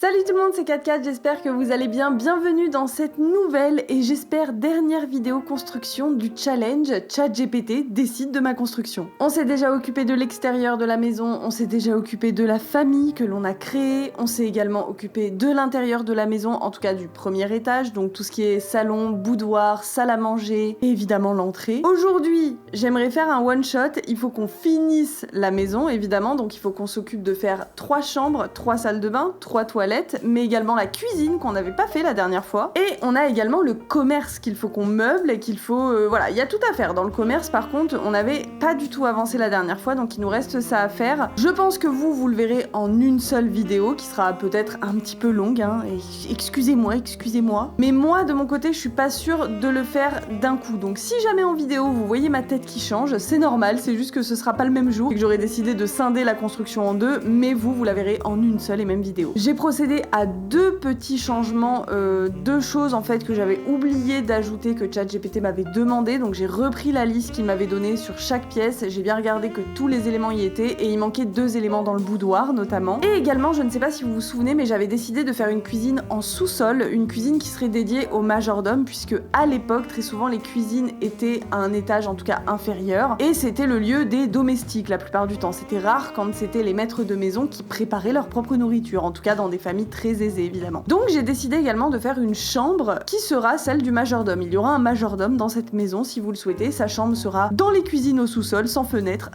Salut tout le monde, c'est 4 j'espère que vous allez bien. Bienvenue dans cette nouvelle et j'espère dernière vidéo construction du challenge ChatGPT décide de ma construction. On s'est déjà occupé de l'extérieur de la maison, on s'est déjà occupé de la famille que l'on a créée, on s'est également occupé de l'intérieur de la maison, en tout cas du premier étage, donc tout ce qui est salon, boudoir, salle à manger et évidemment l'entrée. Aujourd'hui, j'aimerais faire un one shot, il faut qu'on finisse la maison évidemment, donc il faut qu'on s'occupe de faire 3 chambres, 3 salles de bain, 3 toilettes, mais également la cuisine qu'on n'avait pas fait la dernière fois. Et on a également le commerce qu'il faut qu'on meuble et qu'il faut... voilà, il y a tout à faire dans le commerce. Par contre, on n'avait pas du tout avancé la dernière fois, donc il nous reste ça à faire. Je pense que vous le verrez en une seule vidéo, qui sera peut-être un petit peu longue, hein, et excusez-moi. Mais moi, de mon côté, je suis pas sûre de le faire d'un coup. Donc si jamais en vidéo, vous voyez ma tête qui change, c'est normal, c'est juste que ce sera pas le même jour et que j'aurais décidé de scinder la construction en deux, mais vous la verrez en une seule et même vidéo. J'ai procédé à 2 petits changements, 2 choses en fait que j'avais oublié d'ajouter que ChatGPT m'avait demandé, donc j'ai repris la liste qu'il m'avait donnée sur chaque pièce, j'ai bien regardé que tous les éléments y étaient et il manquait 2 éléments dans le boudoir notamment. Et également, je ne sais pas si vous vous souvenez, mais j'avais décidé de faire une cuisine en sous-sol, une cuisine qui serait dédiée au majordome, puisque à l'époque, très souvent, les cuisines étaient à un étage en tout cas inférieur, et c'était le lieu des domestiques la plupart du temps. C'était rare quand c'était les maîtres de maison qui préparaient leur propre nourriture, en tout cas dans des familles très aisées évidemment. Donc j'ai décidé également de faire une chambre qui sera celle du majordome. Il y aura un majordome dans cette maison si vous le souhaitez, sa chambre sera dans les cuisines au sous-sol, sans fenêtre.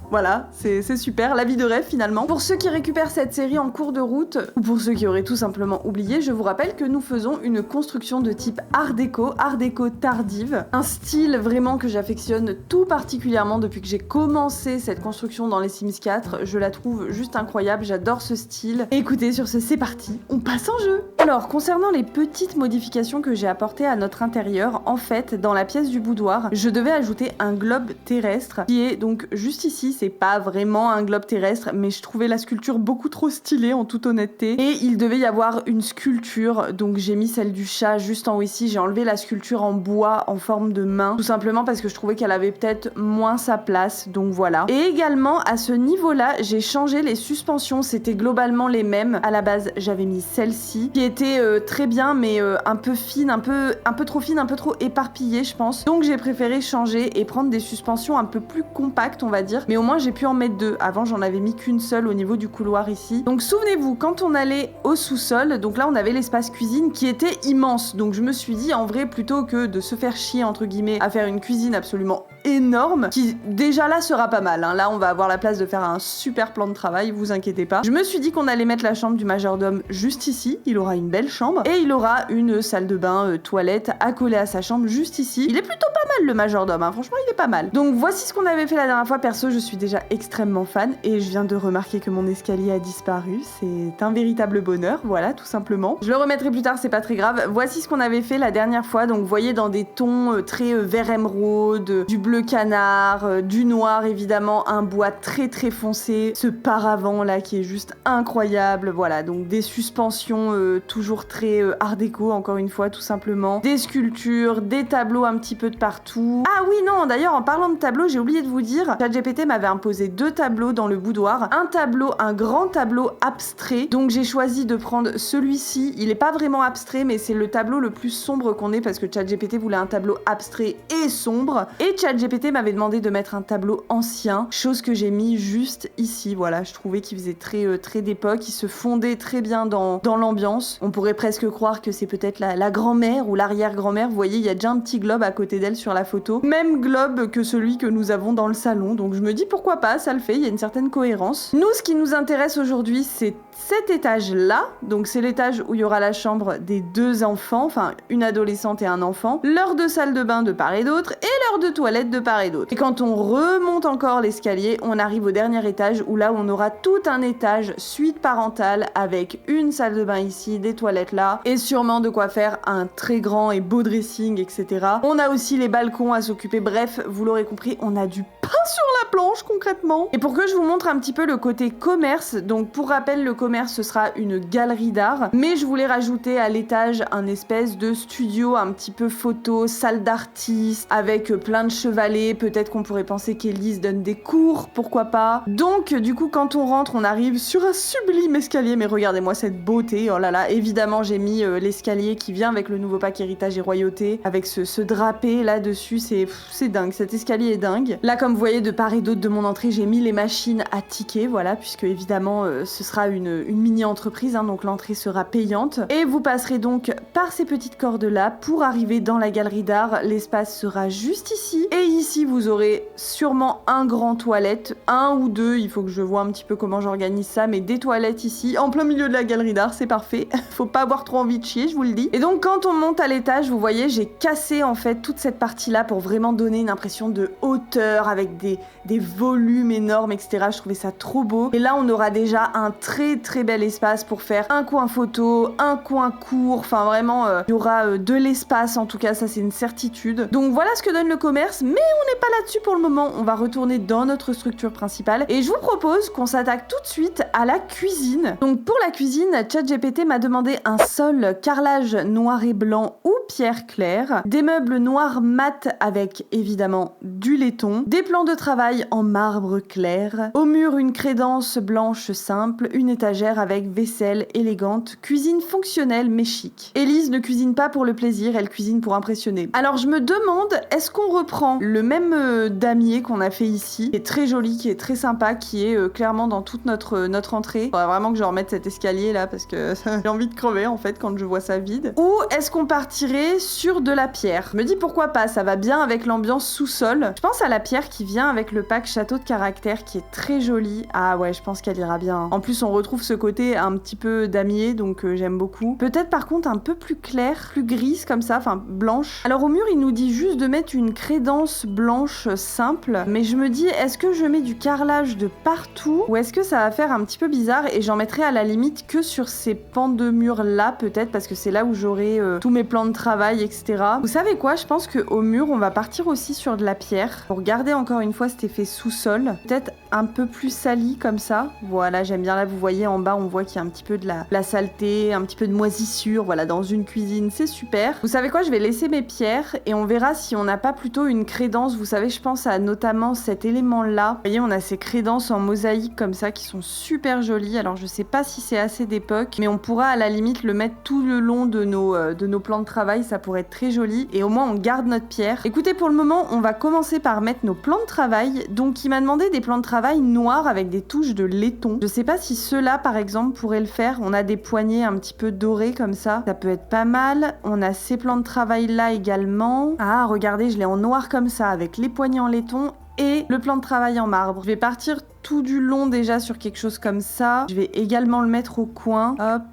Voilà, c'est super, la vie de rêve finalement. Pour ceux qui récupèrent cette série en cours de route, ou pour ceux qui auraient tout simplement oublié, je vous rappelle que nous faisons une construction de type art déco tardive, un style vraiment que j'affectionne tout particulièrement depuis que j'ai commencé cette construction dans les Sims 4, je la trouve juste incroyable, j'adore ce style. Et écoutez, sur ce c'est parti, on passe en jeu. Alors, concernant les petites modifications que j'ai apportées à notre intérieur, en fait, dans la pièce du boudoir, je devais ajouter un globe terrestre, qui est donc juste ici, c'est pas vraiment un globe terrestre, mais je trouvais la sculpture beaucoup trop stylée en toute honnêteté, et il devait y avoir une sculpture, donc j'ai mis celle du chat juste en haut ici, j'ai enlevé la sculpture en bois en forme de main, tout simplement parce que je trouvais qu'elle avait peut-être moins sa place, donc voilà. Et également, à ce niveau-là, j'ai changé les suspensions, c'était globalement les mêmes. À la base, j'avais mis celle-ci, qui était très bien, mais un peu fine, un peu trop fine, un peu trop éparpillée, je pense. Donc j'ai préféré changer et prendre des suspensions un peu plus compactes, on va dire. Mais au moins, j'ai pu en mettre 2. Avant, j'en avais mis qu'une seule au niveau du couloir ici. Donc souvenez-vous, quand on allait au sous-sol, donc là, on avait l'espace cuisine qui était immense. Donc je me suis dit, en vrai, plutôt que de se faire chier, entre guillemets, à faire une cuisine absolument énorme, qui déjà là sera pas mal, hein. Là, on va avoir la place de faire un super plan de travail, vous inquiétez pas. Je me suis dit qu'on allait mettre la chambre du majordome juste ici, il aura une belle chambre, et il aura une salle de bain, toilette, accolée à sa chambre juste ici. Il est plutôt pas mal le majordome, hein. Franchement il est pas mal. Donc voici ce qu'on avait fait la dernière fois, perso je suis déjà extrêmement fan, et je viens de remarquer que mon escalier a disparu, c'est un véritable bonheur, voilà, tout simplement. Je le remettrai plus tard, c'est pas très grave. Voici ce qu'on avait fait la dernière fois, donc vous voyez dans des tons très vert émeraude, du bleu canard, du noir évidemment, un bois très foncé, ce paravent là qui est juste incroyable, voilà, donc des suspensions toujours très art déco, encore une fois, tout simplement, des sculptures, des tableaux un petit peu de partout. Ah oui, non, d'ailleurs, en parlant de tableaux, j'ai oublié de vous dire, ChatGPT m'avait imposé 2 tableaux dans le boudoir, un grand tableau abstrait, donc j'ai choisi de prendre celui-ci, il est pas vraiment abstrait, mais c'est le tableau le plus sombre qu'on ait, parce que ChatGPT voulait un tableau abstrait et sombre, et ChatGPT m'avait demandé de mettre un tableau ancien, chose que j'ai mis juste ici, voilà, je trouvais qu'il faisait très d'époque, il se fondait très bien dans l'ambiance. On pourrait presque croire que c'est peut-être la grand-mère ou l'arrière-grand-mère, vous voyez, il y a déjà un petit globe à côté d'elle sur la photo, même globe que celui que nous avons dans le salon, donc je me dis pourquoi pas, ça le fait, il y a une certaine cohérence. Nous, ce qui nous intéresse aujourd'hui, c'est cet étage-là, donc c'est l'étage où il y aura la chambre des 2 enfants, enfin une adolescente et un enfant, leurs 2 salles de bain de part et d'autre, et leurs 2 toilettes de part et d'autre. Et quand on remonte encore l'escalier, on arrive au dernier étage, où là on aura tout un étage suite parentale, avec une salle de bain ici, des toilettes là, et sûrement de quoi faire un très grand et beau dressing, etc. On a aussi les balcons à s'occuper, bref, vous l'aurez compris, on a du sur la planche concrètement. Et pour que je vous montre un petit peu le côté commerce, donc pour rappel, le commerce ce sera une galerie d'art, mais je voulais rajouter à l'étage un espèce de studio un petit peu photo, salle d'artiste, avec plein de chevalets, peut-être qu'on pourrait penser qu'Élise donne des cours, pourquoi pas. Donc du coup quand on rentre, on arrive sur un sublime escalier, mais regardez-moi cette beauté, oh là là, évidemment j'ai mis l'escalier qui vient avec le nouveau pack Héritage et Royauté, avec ce drapé là-dessus, c'est dingue, cet escalier est dingue. Là comme vous voyez de part et d'autre de mon entrée, j'ai mis les machines à tickets, voilà, puisque évidemment ce sera une mini-entreprise, hein, donc l'entrée sera payante. Et vous passerez donc par ces petites cordes là pour arriver dans la galerie d'art, l'espace sera juste ici, et ici vous aurez sûrement un grand toilette, un ou deux, il faut que je vois un petit peu comment j'organise ça, mais des toilettes ici, en plein milieu de la galerie d'art, c'est parfait, faut pas avoir trop envie de chier, je vous le dis. Et donc quand on monte à l'étage, vous voyez, j'ai cassé en fait toute cette partie là pour vraiment donner une impression de hauteur, avec des volumes énormes, etc. Je trouvais ça trop beau. Et là on aura déjà un très très bel espace pour faire un coin photo, un coin court, enfin vraiment il y aura de l'espace, en tout cas ça c'est une certitude. Donc voilà ce que donne le commerce, mais on n'est pas là-dessus pour le moment, on va retourner dans notre structure principale et je vous propose qu'on s'attaque tout de suite à la cuisine. Donc pour la cuisine, ChatGPT m'a demandé un sol carrelage noir et blanc ou pierre claire, des meubles noirs mat avec évidemment du laiton, des plans de travail en marbre clair, au mur une crédence blanche simple, une étagère avec vaisselle élégante, cuisine fonctionnelle mais chic. Élise ne cuisine pas pour le plaisir, elle cuisine pour impressionner. Alors je me demande, est-ce qu'on reprend le même damier qu'on a fait ici, qui est très joli, qui est très sympa, qui est clairement dans toute notre entrée. Faudrait vraiment que je remette cet escalier là parce que j'ai envie de crever en fait quand je vois ça vide. Ou est-ce qu'on partirait sur de la pierre? Je me dis pourquoi pas, ça va bien avec l'ambiance sous-sol. Je pense à la pierre qui vient avec le pack Château de Caractère qui est très joli. Ah ouais, je pense qu'elle ira bien. En plus on retrouve ce côté un petit peu damier, donc j'aime beaucoup. Peut-être par contre un peu plus clair, plus grise comme ça, enfin blanche. Alors au mur il nous dit juste de mettre une crédence blanche simple, mais je me dis est-ce que je mets du carrelage de partout ou est-ce que ça va faire un petit peu bizarre et j'en mettrai à la limite que sur ces pans de mur là peut-être parce que c'est là où j'aurai tous mes plans de travail, etc. Vous savez quoi, je pense qu'au mur on va partir aussi sur de la pierre pour garder encore une fois cet effet sous-sol, peut-être un peu plus sali comme ça. Voilà, j'aime bien. Là vous voyez en bas on voit qu'il y a un petit peu de la saleté, un petit peu de moisissure, voilà, dans une cuisine, c'est super. Vous savez quoi, je vais laisser mes pierres et on verra si on n'a pas plutôt une crédence. Vous savez, je pense à notamment cet élément là, vous voyez on a ces crédences en mosaïque comme ça qui sont super jolies. Alors je sais pas si c'est assez d'époque, mais on pourra à la limite le mettre tout le long de nos plans de travail, ça pourrait être très joli et au moins on garde notre pierre. Écoutez, pour le moment on va commencer par mettre nos plans de travail. Donc il m'a demandé des plans de travail noirs avec des touches de laiton. Je sais pas si ceux-là par exemple pourraient le faire. On a des poignées un petit peu dorées comme ça peut être pas mal. On a ces plans de travail là également. Ah regardez, je l'ai en noir comme ça avec les poignées en laiton et le plan de travail en marbre. Je vais partir tout du long déjà sur quelque chose comme ça. Je vais également le mettre au coin. Hop.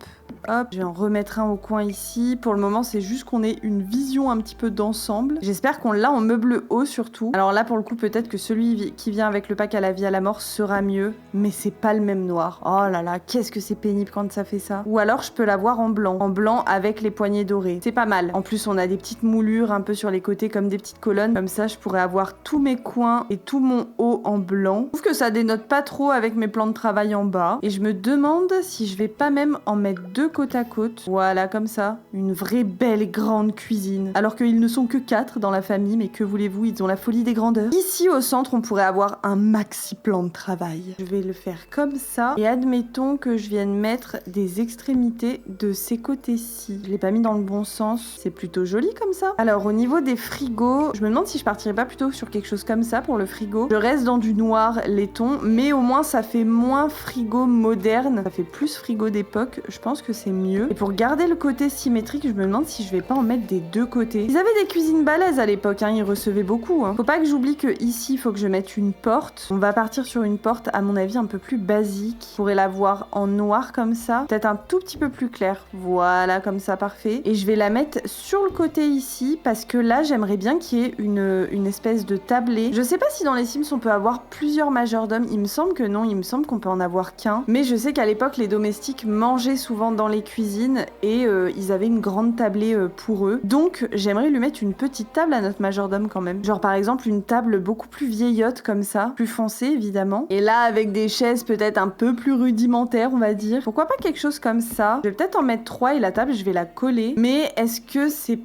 Hop, je vais en remettre un au coin ici. Pour le moment, c'est juste qu'on ait une vision un petit peu d'ensemble. J'espère qu'on l'a en meuble haut surtout. Alors là, pour le coup, peut-être que celui qui vient avec le pack à la vie à la mort sera mieux, mais c'est pas le même noir. Oh là là, qu'est-ce que c'est pénible quand ça fait ça. Ou alors, je peux l'avoir en blanc avec les poignées dorées. C'est pas mal. En plus, on a des petites moulures un peu sur les côtés comme des petites colonnes. Comme ça, je pourrais avoir tous mes coins et tout mon haut en blanc. Je trouve que ça dénote pas trop avec mes plans de travail en bas. Et je me demande si je vais pas même en mettre deux côte à côte. Voilà, comme ça. Une vraie belle grande cuisine. Alors qu'ils ne sont que 4 dans la famille, mais que voulez-vous, ils ont la folie des grandeurs. Ici, au centre, on pourrait avoir un maxi plan de travail. Je vais le faire comme ça. Et admettons que je vienne mettre des extrémités de ces côtés-ci. Je l'ai pas mis dans le bon sens. C'est plutôt joli comme ça. Alors, au niveau des frigos, je me demande si je partirais pas plutôt sur quelque chose comme ça pour le frigo. Je reste dans du noir laiton, mais au moins, ça fait moins frigo moderne. Ça fait plus frigo d'époque. Je pense que c'est mieux. Et pour garder le côté symétrique, je me demande si je vais pas en mettre des deux côtés. Ils avaient des cuisines balèzes à l'époque, hein, ils recevaient beaucoup. Faut pas que j'oublie que ici, il faut que je mette une porte. On va partir sur une porte, à mon avis, un peu plus basique. Je pourrais la voir en noir comme ça. Peut-être un tout petit peu plus clair. Voilà, comme ça, parfait. Et je vais la mettre sur le côté ici, parce que là, j'aimerais bien qu'il y ait une espèce de tablée. Je sais pas si dans les Sims, on peut avoir plusieurs majordomes. Il me semble que non, il me semble qu'on peut en avoir qu'un. Mais je sais qu'à l'époque, les domestiques mangeaient souvent dans dans les cuisines et ils avaient une grande tablée pour eux. Donc j'aimerais lui mettre une petite table à notre majordome quand même. Genre par exemple une table beaucoup plus vieillotte comme ça, plus foncée évidemment. Et là avec des chaises peut-être un peu plus rudimentaires on va dire. Pourquoi pas quelque chose comme ça? Je vais peut-être en mettre 3 et la table je vais la coller. Mais est-ce que c'est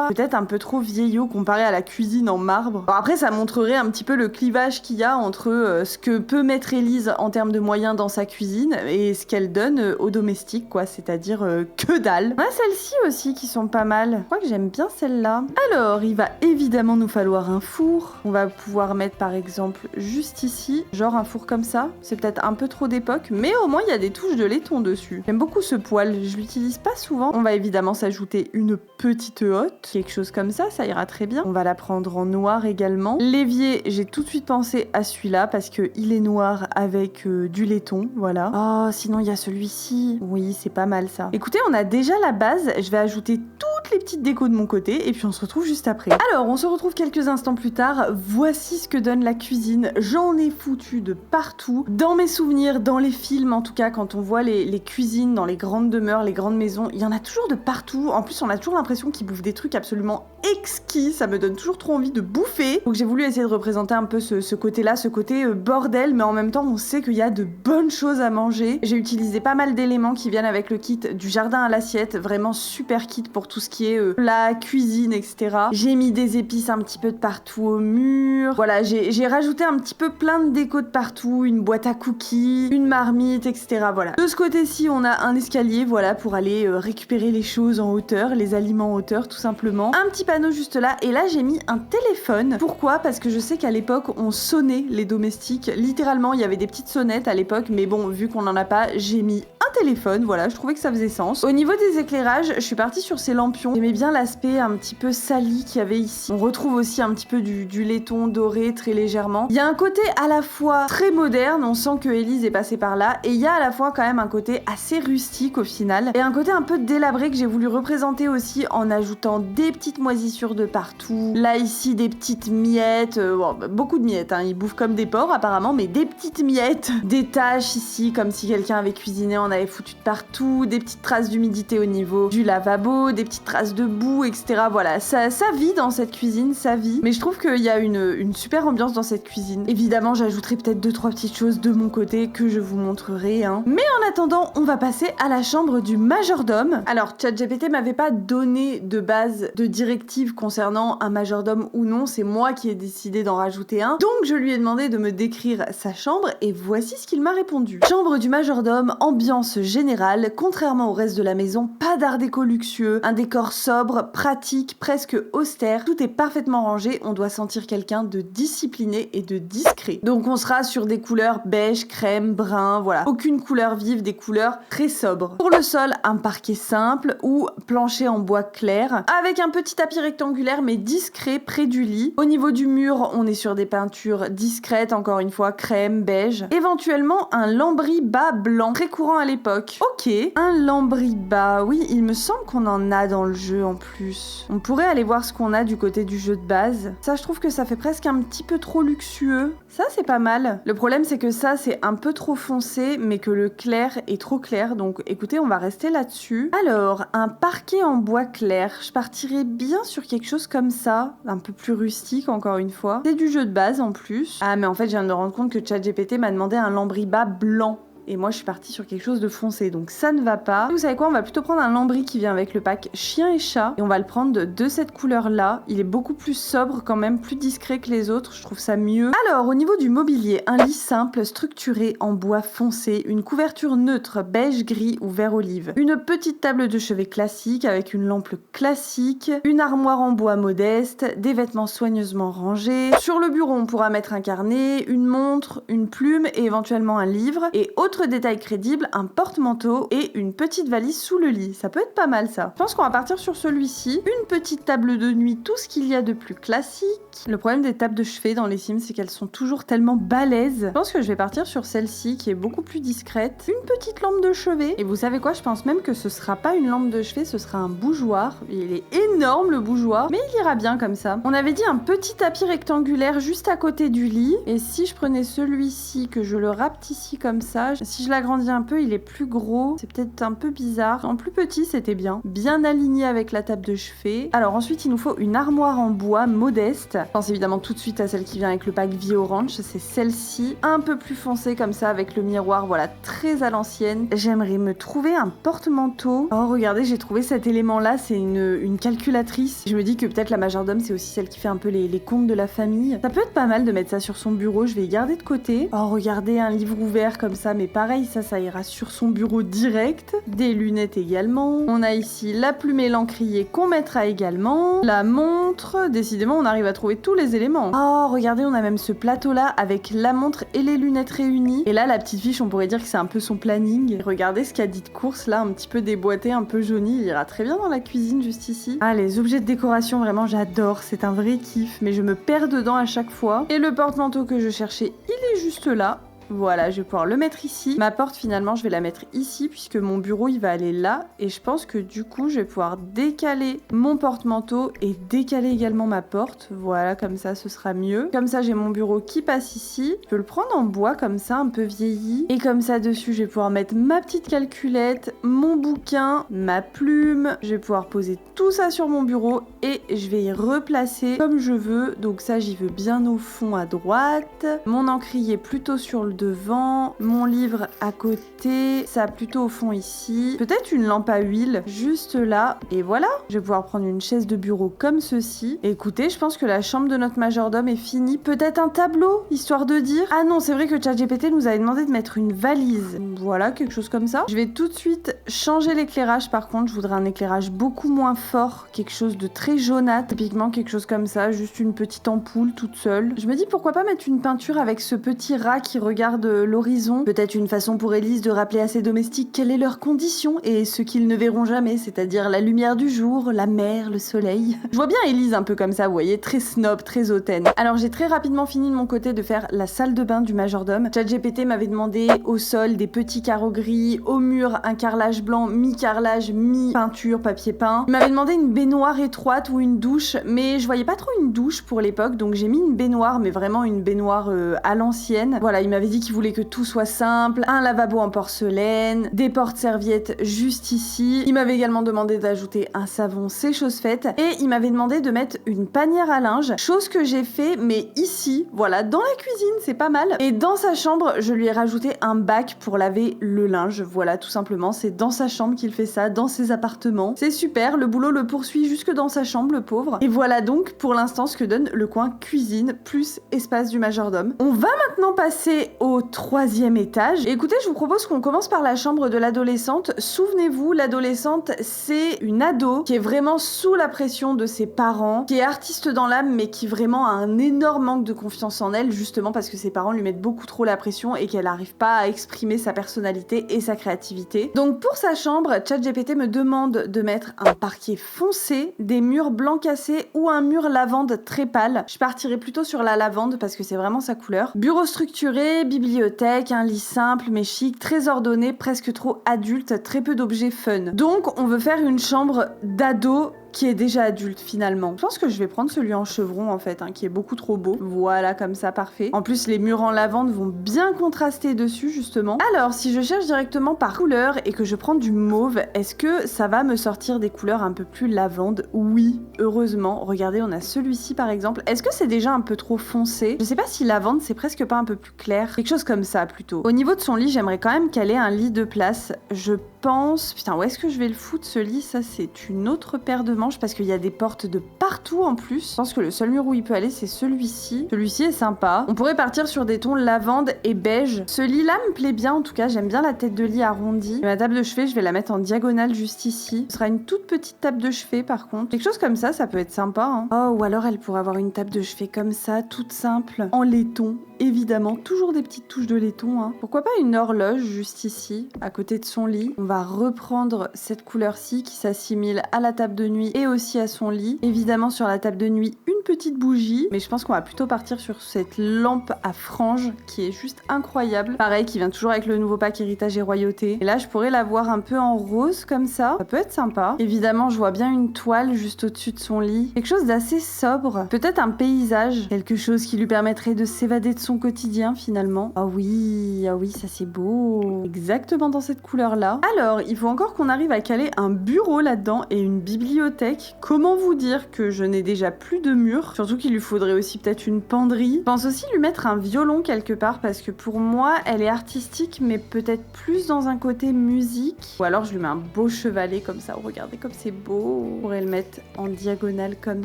peut-être un peu trop vieillot comparé à la cuisine en marbre. Bon, après ça montrerait un petit peu le clivage qu'il y a entre ce que peut mettre Élise en termes de moyens dans sa cuisine et ce qu'elle donne aux domestiques quoi, c'est-à-dire que dalle. On a celles-ci aussi qui sont pas mal. Je crois que j'aime bien celle-là. Alors il va évidemment nous falloir un four. On va pouvoir mettre par exemple juste ici, genre un four comme ça. C'est peut-être un peu trop d'époque, mais au moins il y a des touches de laiton dessus. J'aime beaucoup ce poêle, je l'utilise pas souvent. On va évidemment s'ajouter une petite haute, quelque chose comme ça, ça ira très bien. On va la prendre en noir également. L'évier, j'ai tout de suite pensé à celui-là parce que il est noir avec du laiton, voilà. Oh, sinon il y a celui-ci. Oui, c'est pas mal ça. Écoutez, on a déjà la base. Je vais ajouter toutes les petites décos de mon côté et puis on se retrouve juste après. Alors, on se retrouve quelques instants plus tard. Voici ce que donne la cuisine. J'en ai foutu de partout. Dans mes souvenirs, dans les films en tout cas, quand on voit les cuisines dans les grandes demeures, les grandes maisons, il y en a toujours de partout. En plus, on a toujours l'impression qu'ils bouffent des trucs absolument exquis, ça me donne toujours trop envie de bouffer. Donc j'ai voulu essayer de représenter un peu ce côté-là, ce côté bordel, mais en même temps on sait qu'il y a de bonnes choses à manger. J'ai utilisé pas mal d'éléments qui viennent avec le kit du jardin à l'assiette, vraiment super kit pour tout ce qui est plat, cuisine, etc. J'ai mis des épices un petit peu de partout au mur. Voilà, j'ai rajouté un petit peu plein de déco de partout, une boîte à cookies, une marmite, etc. Voilà. De ce côté-ci, on a un escalier, voilà, pour aller récupérer les choses en hauteur, les aliments en hauteur, tout simplement. Un petit panneau juste là, et là j'ai mis un téléphone. Pourquoi? Parce que je sais qu'à l'époque on sonnait les domestiques, littéralement il y avait des petites sonnettes à l'époque, mais bon, vu qu'on en a pas, j'ai mis un téléphone, voilà, je trouvais que ça faisait sens. Au niveau des éclairages, je suis partie sur ces lampions. J'aimais bien l'aspect un petit peu sali qu'il y avait ici. On retrouve aussi un petit peu du laiton doré très légèrement. Il y a un côté à la fois très moderne, on sent que Élise est passée par là, et il y a à la fois quand même un côté assez rustique au final, et un côté un peu délabré que j'ai voulu représenter aussi en ajoutant des petites moisissures de partout. Là ici des petites miettes, bon, beaucoup de miettes, hein. Ils bouffent comme des porcs apparemment, mais des petites miettes, des taches ici comme si quelqu'un avait cuisiné, on avait foutu de partout, des petites traces d'humidité au niveau du lavabo, des petites traces de boue, etc. Voilà, ça vit dans cette cuisine, ça vit. Mais je trouve qu'il y a une super ambiance dans cette cuisine. Évidemment, j'ajouterai peut-être 2-3 petites choses de mon côté que je vous montrerai, hein. Mais en attendant, on va passer à la chambre du majordome. Alors, ChatGPT m'avait pas donné de base de directive concernant un majordome ou non, c'est moi qui ai décidé d'en rajouter un. Donc, je lui ai demandé de me décrire sa chambre et voici ce qu'il m'a répondu. Chambre du majordome, ambiance générale, contrairement au reste de la maison, pas d'art déco luxueux, un décor sobre, pratique, presque austère, tout est parfaitement rangé, on doit sentir quelqu'un de discipliné et de discret. Donc on sera sur des couleurs beige, crème, brun, voilà. Aucune couleur vive, des couleurs très sobres. Pour le sol, un parquet simple ou plancher en bois clair, avec un petit tapis rectangulaire mais discret près du lit. Au niveau du mur, on est sur des peintures discrètes, encore une fois, crème, beige. Éventuellement, un lambris bas blanc, très courant à l'époque. Ok, un lambris bas, oui, il me semble qu'on en a dans le jeu en plus. On pourrait aller voir ce qu'on a du côté du jeu de base. Ça, je trouve que ça fait presque un petit peu trop luxueux. Ça, c'est pas mal. Le problème, c'est que ça, c'est un peu trop foncé, mais que le clair est trop clair. Donc, écoutez, on va rester là-dessus. Alors, un parquet en bois clair. Je partirais bien sur quelque chose comme ça, un peu plus rustique, encore une fois. C'est du jeu de base, en plus. Ah, mais en fait, je viens de me rendre compte que ChatGPT m'a demandé un lambris bas blanc. Et moi, je suis partie sur quelque chose de foncé, donc ça ne va pas. Vous savez quoi, on va plutôt prendre un lambris qui vient avec le pack chien et chat. Et on va le prendre de cette couleur-là. Il est beaucoup plus sobre quand même, plus discret que les autres. Je trouve ça mieux. Alors, au niveau du mobilier, un lit simple, structuré en bois foncé. Une couverture neutre, beige, gris ou vert olive. Une petite table de chevet classique avec une lampe classique. Une armoire en bois modeste. Des vêtements soigneusement rangés. Sur le bureau, on pourra mettre un carnet, une montre, une plume et éventuellement un livre. Et autre détail crédible, un porte-manteau et une petite valise sous le lit. Ça peut être pas mal ça. Je pense qu'on va partir sur celui-ci. Une petite table de nuit, tout ce qu'il y a de plus classique. Le problème des tables de chevet dans les Sims, c'est qu'elles sont toujours tellement balèzes. Je pense que je vais partir sur celle-ci qui est beaucoup plus discrète. Une petite lampe de chevet. Et vous savez quoi, je pense même que ce sera pas une lampe de chevet, ce sera un bougeoir. Il est énorme le bougeoir, mais il ira bien comme ça. On avait dit un petit tapis rectangulaire juste à côté du lit. Et si je prenais celui-ci, que je le rapetissais comme ça, Si je l'agrandis un peu, il est plus gros. C'est peut-être un peu bizarre. En plus petit, c'était bien. Bien aligné avec la table de chevet. Alors ensuite, il nous faut une armoire en bois modeste. Je pense évidemment tout de suite à celle qui vient avec le pack vie orange. C'est celle-ci, un peu plus foncée comme ça, avec le miroir, voilà, très à l'ancienne. J'aimerais me trouver un porte-manteau. Oh, regardez, j'ai trouvé cet élément-là. C'est une calculatrice. Je me dis que peut-être la majordome, c'est aussi celle qui fait un peu les comptes de la famille. Ça peut être pas mal de mettre ça sur son bureau. Je vais y garder de côté. Oh, regardez, un livre ouvert comme ça, mais pareil, ça ira sur son bureau direct. Des lunettes également. On a ici la plume et l'encrier qu'on mettra également. La montre. Décidément, on arrive à trouver tous les éléments. Oh, regardez, on a même ce plateau-là avec la montre et les lunettes réunies. Et là, la petite fiche, on pourrait dire que c'est un peu son planning. Et regardez ce qu'il y a dit de course, là, un petit peu déboîté, un peu jauni. Il ira très bien dans la cuisine, juste ici. Ah, les objets de décoration, vraiment, j'adore. C'est un vrai kiff, mais je me perds dedans à chaque fois. Et le porte-manteau que je cherchais, il est juste là. Voilà, je vais pouvoir le mettre ici. Ma porte, finalement, je vais la mettre ici puisque mon bureau, il va aller là. Et je pense que du coup, je vais pouvoir décaler mon porte-manteau et décaler également ma porte. Voilà, comme ça, ce sera mieux. Comme ça, j'ai mon bureau qui passe ici. Je peux le prendre en bois comme ça, un peu vieilli. Et comme ça, dessus, je vais pouvoir mettre ma petite calculette, mon bouquin, ma plume. Je vais pouvoir poser tout ça sur mon bureau et je vais y replacer comme je veux. Donc ça, j'y veux bien au fond à droite. Mon encrier plutôt sur le devant, mon livre à côté, ça plutôt au fond ici. Peut-être une lampe à huile juste là. Et voilà, je vais pouvoir prendre une chaise de bureau comme ceci. Et écoutez, je pense que la chambre de notre majordome est finie. Peut-être un tableau, histoire de dire. Ah non, c'est vrai que ChatGPT nous avait demandé de mettre une valise. Voilà, quelque chose comme ça. Je vais tout de suite changer l'éclairage par contre. Je voudrais un éclairage beaucoup moins fort. Quelque chose de très jaunâtre. Typiquement quelque chose comme ça, juste une petite ampoule toute seule. Je me dis pourquoi pas mettre une peinture avec ce petit rat qui regarde l'horizon. Peut-être une façon pour Élise de rappeler à ses domestiques quelle est leur condition et ce qu'ils ne verront jamais, c'est-à-dire la lumière du jour, la mer, le soleil. Je vois bien Élise un peu comme ça, vous voyez, très snob, très hautaine. Alors j'ai très rapidement fini de mon côté de faire la salle de bain du majordome. ChatGPT m'avait demandé au sol des petits carreaux gris, au mur un carrelage blanc, mi-carrelage, mi-peinture, papier peint. Il m'avait demandé une baignoire étroite ou une douche, mais je voyais pas trop une douche pour l'époque, donc j'ai mis une baignoire, mais vraiment une baignoire à l'ancienne. Voilà, il m'avait dit qu'il voulait que tout soit simple, un lavabo en porcelaine, des porte-serviettes juste ici. Il m'avait également demandé d'ajouter un savon, c'est chose faite, et il m'avait demandé de mettre une panière à linge, chose que j'ai fait, mais ici, voilà, dans la cuisine, c'est pas mal. Et dans sa chambre, je lui ai rajouté un bac pour laver le linge, voilà, tout simplement, c'est dans sa chambre qu'il fait ça, dans ses appartements. C'est super, le boulot le poursuit jusque dans sa chambre, le pauvre. Et voilà donc, pour l'instant, ce que donne le coin cuisine plus espace du majordome. On va maintenant passer au 3e étage. Et écoutez, je vous propose qu'on commence par la chambre de l'adolescente. Souvenez-vous, l'adolescente, c'est une ado qui est vraiment sous la pression de ses parents, qui est artiste dans l'âme, mais qui vraiment a un énorme manque de confiance en elle, justement parce que ses parents lui mettent beaucoup trop la pression et qu'elle n'arrive pas à exprimer sa personnalité et sa créativité. Donc pour sa chambre, ChatGPT me demande de mettre un parquet foncé, des murs blancs cassés ou un mur lavande très pâle. Je partirai plutôt sur la lavande parce que c'est vraiment sa couleur. Bureau structuré, bibliothèque, un lit simple mais chic, très ordonné, presque trop adulte, très peu d'objets fun. Donc on veut faire une chambre d'ado qui est déjà adulte finalement. Je pense que je vais prendre celui en chevron en fait, qui est beaucoup trop beau. Voilà, comme ça, parfait. En plus, les murs en lavande vont bien contraster dessus justement. Alors, si je cherche directement par couleur et que je prends du mauve, est-ce que ça va me sortir des couleurs un peu plus lavande? Oui, heureusement. Regardez, on a celui-ci par exemple. Est-ce que c'est déjà un peu trop foncé? Je sais pas si lavande, c'est presque pas un peu plus clair. Quelque chose comme ça plutôt. Au niveau de son lit, j'aimerais quand même qu'elle ait un lit de place. Je pense... Putain, où est-ce que je vais le foutre ce lit? Ça, c'est une autre paire de manches parce qu'il y a des portes de partout en plus. Je pense que le seul mur où il peut aller, c'est celui-ci. Celui-ci est sympa. On pourrait partir sur des tons lavande et beige. Ce lit-là me plaît bien, en tout cas. J'aime bien la tête de lit arrondie. Et ma table de chevet, je vais la mettre en diagonale juste ici. Ce sera une toute petite table de chevet, par contre. Quelque chose comme ça peut être sympa. Oh, ou alors elle pourrait avoir une table de chevet comme ça, toute simple, en laiton. Évidemment, toujours des petites touches de laiton. Pourquoi pas une horloge juste ici, à côté de son lit? On va va reprendre cette couleur-ci qui s'assimile à la table de nuit et aussi à son lit. Évidemment, sur la table de nuit, une petite bougie, mais je pense qu'on va plutôt partir sur cette lampe à franges qui est juste incroyable. Pareil, qui vient toujours avec le nouveau pack Héritage et Royauté. Et là, je pourrais la voir un peu en rose comme ça. Ça peut être sympa. Évidemment, je vois bien une toile juste au-dessus de son lit. Quelque chose d'assez sobre. Peut-être un paysage. Quelque chose qui lui permettrait de s'évader de son quotidien finalement. Ah oui, ça c'est beau. Exactement dans cette couleur-là. Alors, il faut encore qu'on arrive à caler un bureau là-dedans et une bibliothèque. Comment vous dire que je n'ai déjà plus de mur? Surtout qu'il lui faudrait aussi peut-être une penderie. Je pense aussi lui mettre un violon quelque part parce que pour moi, elle est artistique mais peut-être plus dans un côté musique. Ou alors je lui mets un beau chevalet comme ça. Oh, regardez comme c'est beau. On pourrait le mettre en diagonale comme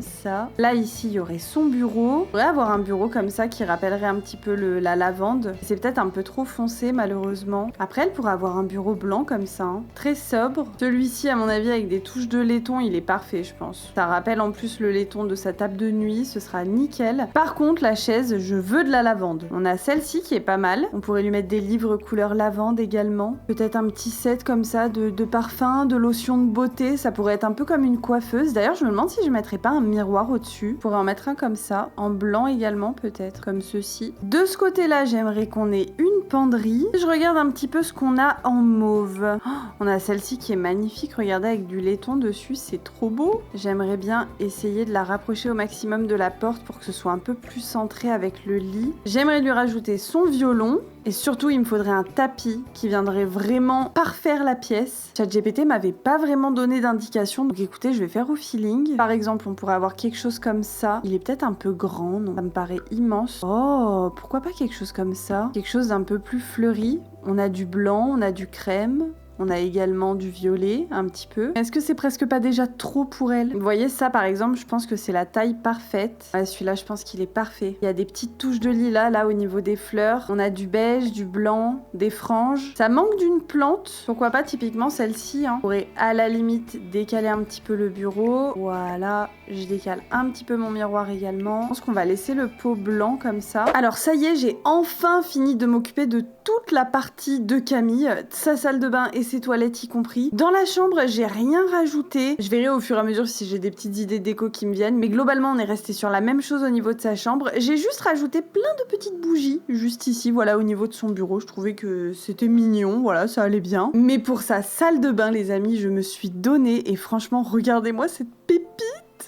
ça. Là, ici, il y aurait son bureau. On pourrait avoir un bureau comme ça qui rappellerait un petit peu la lavande. C'est peut-être un peu trop foncé malheureusement. Après, elle pourrait avoir un bureau blanc comme ça. Hein. Très sobre. Celui-ci, à mon avis, avec des touches de laiton, il est parfait, je pense. Ça rappelle en plus le laiton de sa table de nuit. Ce sera nickel. Par contre, la chaise, je veux de la lavande. On a celle-ci qui est pas mal. On pourrait lui mettre des livres couleur lavande également. Peut-être un petit set comme ça de parfums, de lotions de beauté. Ça pourrait être un peu comme une coiffeuse. D'ailleurs, je me demande si je mettrais pas un miroir au-dessus. Je pourrais en mettre un comme ça. En blanc également, peut-être. Comme ceci. De ce côté-là, j'aimerais qu'on ait une penderie. Je regarde un petit peu ce qu'on a en mauve. Oh, on a celle-ci qui est magnifique. Regardez, avec du laiton dessus. C'est trop beau. J'aimerais bien essayer de la rapprocher au maximum de la porte pour que ce soit un peu plus centré avec le lit. J'aimerais lui rajouter son violon. Et surtout, il me faudrait un tapis qui viendrait vraiment parfaire la pièce. ChatGPT m'avait pas vraiment donné d'indication, donc écoutez, je vais faire au feeling. Par exemple, on pourrait avoir quelque chose comme ça. Il est peut-être un peu grand, non? Ça me paraît immense. Oh, pourquoi pas quelque chose comme ça? Quelque chose d'un peu plus fleuri. On a du blanc, on a du crème. On a également du violet, un petit peu. Est-ce que c'est presque pas déjà trop pour elle? Vous voyez ça, par exemple, je pense que c'est la taille parfaite. Ouais, celui-là, je pense qu'il est parfait. Il y a des petites touches de lilas, là, au niveau des fleurs. On a du beige, du blanc, des franges. Ça manque d'une plante. Pourquoi pas, typiquement, celle-ci, hein. On pourrait, à la limite, décaler un petit peu le bureau. Voilà, je décale un petit peu mon miroir également. Je pense qu'on va laisser le pot blanc, comme ça. Alors, ça y est, j'ai enfin fini de m'occuper de toute la partie de Camille, sa salle de bain et ses toilettes y compris. Dans la chambre, j'ai rien rajouté. Je verrai au fur et à mesure si j'ai des petites idées déco qui me viennent, mais globalement, on est resté sur la même chose au niveau de sa chambre. J'ai juste rajouté plein de petites bougies, juste ici, voilà, au niveau de son bureau. Je trouvais que c'était mignon, voilà, ça allait bien. Mais pour sa salle de bain, les amis, je me suis donnée et franchement, regardez-moi cette pépite.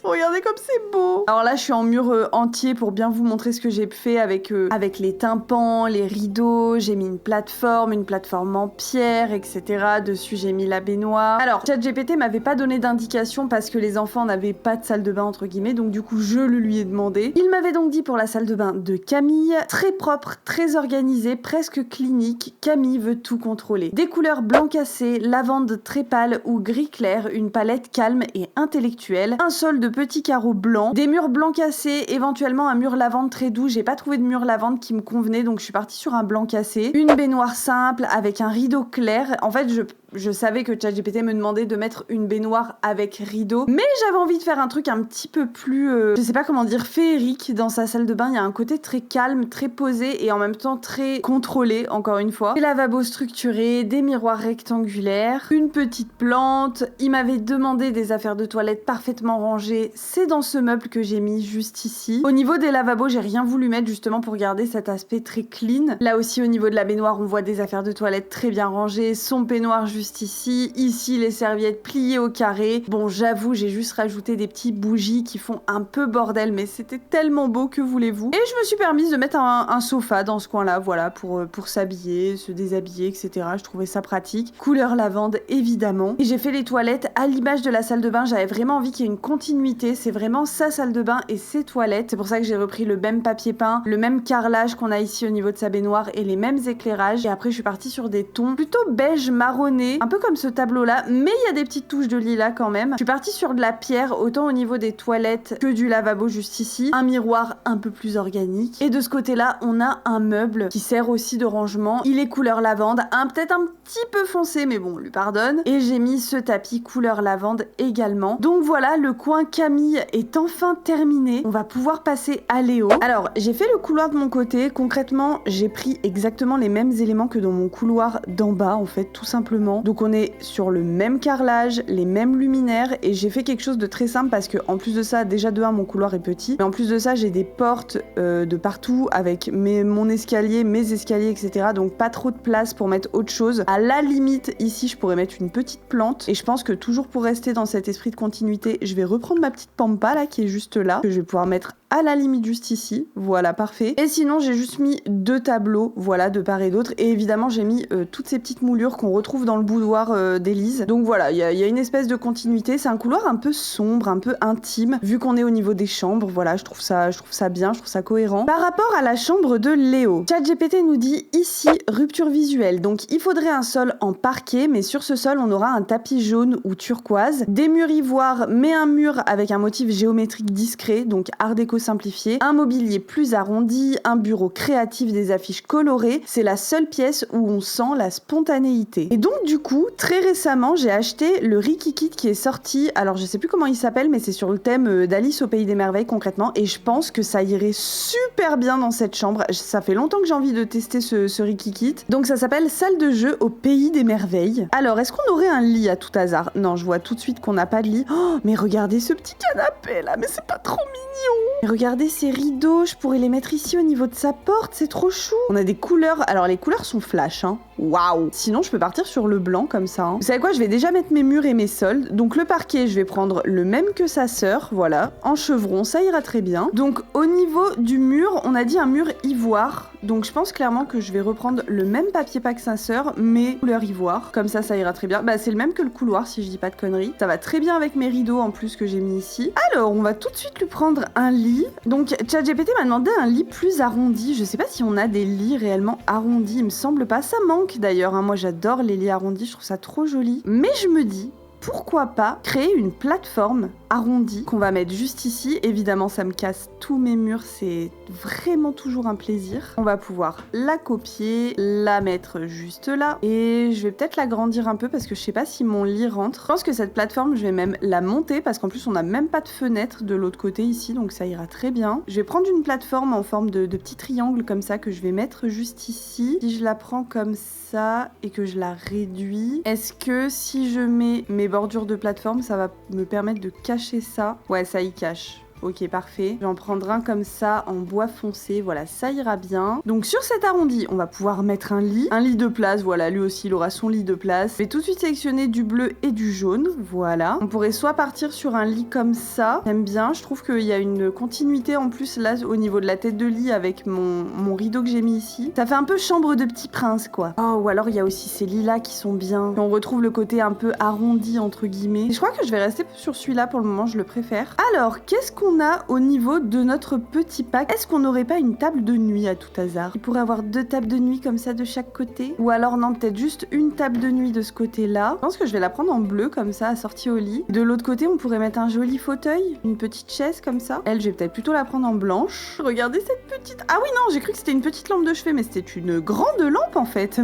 Regardez comme c'est beau. Alors là, je suis en mur entier pour bien vous montrer ce que j'ai fait avec les tympans, les rideaux. J'ai mis une plateforme en pierre, etc. Dessus, j'ai mis la baignoire. Alors, ChatGPT m'avait pas donné d'indication parce que les enfants n'avaient pas de salle de bain, entre guillemets. Donc du coup, je le lui ai demandé. Il m'avait donc dit pour la salle de bain de Camille, très propre, très organisée, presque clinique. Camille veut tout contrôler. Des couleurs blanc cassé, lavande très pâle ou gris clair, une palette calme et intellectuelle, un sol de petits carreaux blancs, des murs blancs cassés, éventuellement un mur lavande très doux. J'ai pas trouvé de mur lavande qui me convenait, donc je suis partie sur un blanc cassé. Une baignoire simple avec un rideau clair. En fait, je savais que ChatGPT me demandait de mettre une baignoire avec rideau, mais j'avais envie de faire un truc un petit peu plus, je sais pas comment dire, féerique dans sa salle de bain. Il y a un côté très calme, très posé et en même temps très contrôlé, encore une fois. Des lavabos structurés, des miroirs rectangulaires, une petite plante. Il m'avait demandé des affaires de toilette parfaitement rangées. C'est dans ce meuble que j'ai mis juste ici. Au niveau des lavabos, j'ai rien voulu mettre justement pour garder cet aspect très clean. Là aussi, au niveau de la baignoire, on voit des affaires de toilette très bien rangées, son peignoir juste ici les serviettes pliées au carré. Bon, j'avoue, j'ai juste rajouté des petites bougies qui font un peu bordel, mais c'était tellement beau, que voulez-vous. Et je me suis permise de mettre un sofa dans ce coin-là, voilà, pour s'habiller, se déshabiller, etc. Je trouvais ça pratique. Couleur lavande, évidemment. Et j'ai fait les toilettes à l'image de la salle de bain. J'avais vraiment envie qu'il y ait une continuité. C'est vraiment sa salle de bain et ses toilettes. C'est pour ça que j'ai repris le même papier peint, le même carrelage qu'on a ici au niveau de sa baignoire et les mêmes éclairages. Et après, je suis partie sur des tons plutôt beige marronné, un peu comme ce tableau-là, mais il y a des petites touches de lilas quand même. Je suis partie sur de la pierre, autant au niveau des toilettes que du lavabo juste ici. Un miroir un peu plus organique. Et de ce côté-là, on a un meuble qui sert aussi de rangement. Il est couleur lavande, peut-être un petit peu foncé, mais bon, on lui pardonne. Et j'ai mis ce tapis couleur lavande également. Donc voilà le coin Camille est enfin terminé. On va pouvoir passer à Léo. Alors, j'ai fait le couloir de mon côté. Concrètement, j'ai pris exactement les mêmes éléments que dans mon couloir d'en bas, en fait, tout simplement. Donc, on est sur le même carrelage, les mêmes luminaires, et j'ai fait quelque chose de très simple parce que, en plus de ça, déjà de 1, mon couloir est petit, mais en plus de ça, j'ai des portes de partout avec mon escalier, mes escaliers, etc. Donc, pas trop de place pour mettre autre chose. À la limite, ici, je pourrais mettre une petite plante, et je pense que toujours pour rester dans cet esprit de continuité, je vais reprendre ma petite pampa là qui est juste là, que je vais pouvoir mettre à la limite juste ici, voilà, parfait. Et sinon, j'ai juste mis 2 tableaux, voilà, de part et d'autre, et évidemment, j'ai mis toutes ces petites moulures qu'on retrouve dans le boudoir d'Élise. Donc voilà, il y a une espèce de continuité, c'est un couloir un peu sombre, un peu intime, vu qu'on est au niveau des chambres, voilà, je trouve ça bien, je trouve ça cohérent. Par rapport à la chambre de Léo, ChatGPT nous dit ici, rupture visuelle, donc il faudrait un sol en parquet, mais sur ce sol, on aura un tapis jaune ou turquoise, des murs ivoire, mais un mur avec un motif géométrique discret, donc art déco simplifié, un mobilier plus arrondi, un bureau créatif, des affiches colorées. C'est la seule pièce où on sent la spontanéité. Et donc du coup, très récemment, j'ai acheté le Rikikit qui est sorti, alors je sais plus comment il s'appelle, mais c'est sur le thème d'Alice au Pays des Merveilles concrètement, et je pense que ça irait super bien dans cette chambre. Ça fait longtemps que j'ai envie de tester ce Rikikit. Donc ça s'appelle Salle de jeu au Pays des Merveilles. Alors, est-ce qu'on aurait un lit à tout hasard? Non, je vois tout de suite qu'on n'a pas de lit. Oh, mais regardez ce petit canapé là, mais c'est pas trop mignon. Mais regardez ces rideaux, je pourrais les mettre ici au niveau de sa porte, c'est trop chou. On a des couleurs, alors les couleurs sont flash, hein. Waouh. Sinon, je peux partir sur le blanc comme ça, hein. Vous savez quoi, je vais déjà mettre mes murs et mes sols. Donc le parquet, je vais prendre le même que sa sœur, voilà, en chevron, ça ira très bien. Donc au niveau du mur, on a dit un mur ivoire. Donc je pense clairement que je vais reprendre le même papier peint que sa sœur, mais couleur ivoire. Comme ça ira très bien. Bah c'est le même que le couloir si je dis pas de conneries. Ça va très bien avec mes rideaux en plus que j'ai mis ici. Alors on va tout de suite lui prendre un lit. Donc ChatGPT m'a demandé un lit plus arrondi. Je sais pas si on a des lits réellement arrondis. Il me semble pas. Ça manque d'ailleurs, hein. Moi j'adore les lits arrondis. Je trouve ça trop joli. Mais je me dis, pourquoi pas créer une plateforme arrondie qu'on va mettre juste ici. Évidemment, ça me casse tous mes murs, c'est vraiment toujours un plaisir. On va pouvoir la copier, la mettre juste là. Et je vais peut-être l'agrandir un peu parce que je sais pas si mon lit rentre. Je pense que cette plateforme, je vais même la monter parce qu'en plus, on n'a même pas de fenêtre de l'autre côté ici, donc ça ira très bien. Je vais prendre une plateforme en forme de petit triangle comme ça que je vais mettre juste ici. Si je la prends comme ça et que je la réduis, est-ce que si je mets mes bordures de plateforme, ça va me permettre de cacher ça? Ouais, ça y cache. Ok, parfait. J'en prendrai un comme ça en bois foncé. Voilà, ça ira bien. Donc sur cet arrondi, on va pouvoir mettre un lit. Un lit de place, voilà, lui aussi, il aura son lit de place. Je vais tout de suite sélectionner du bleu et du jaune. Voilà. On pourrait soit partir sur un lit comme ça. J'aime bien. Je trouve qu'il y a une continuité en plus là au niveau de la tête de lit avec mon rideau que j'ai mis ici. Ça fait un peu chambre de petit prince, quoi. Oh, ou alors il y a aussi ces lilas qui sont bien. On retrouve le côté un peu arrondi, entre guillemets. Et je crois que je vais rester sur celui-là pour le moment, je le préfère. Alors, qu'est-ce qu'on a au niveau de notre petit pack? Est-ce qu'on n'aurait pas une table de nuit à tout hasard? Il pourrait avoir 2 tables de nuit comme ça de chaque côté. Ou alors non, peut-être juste une table de nuit de ce côté-là. Je pense que je vais la prendre en bleu comme ça, assortie au lit. De l'autre côté, on pourrait mettre un joli fauteuil, une petite chaise comme ça. Elle, je vais peut-être plutôt la prendre en blanche. Regardez cette petite... Ah oui, non, j'ai cru que c'était une petite lampe de chevet, mais c'était une grande lampe en fait.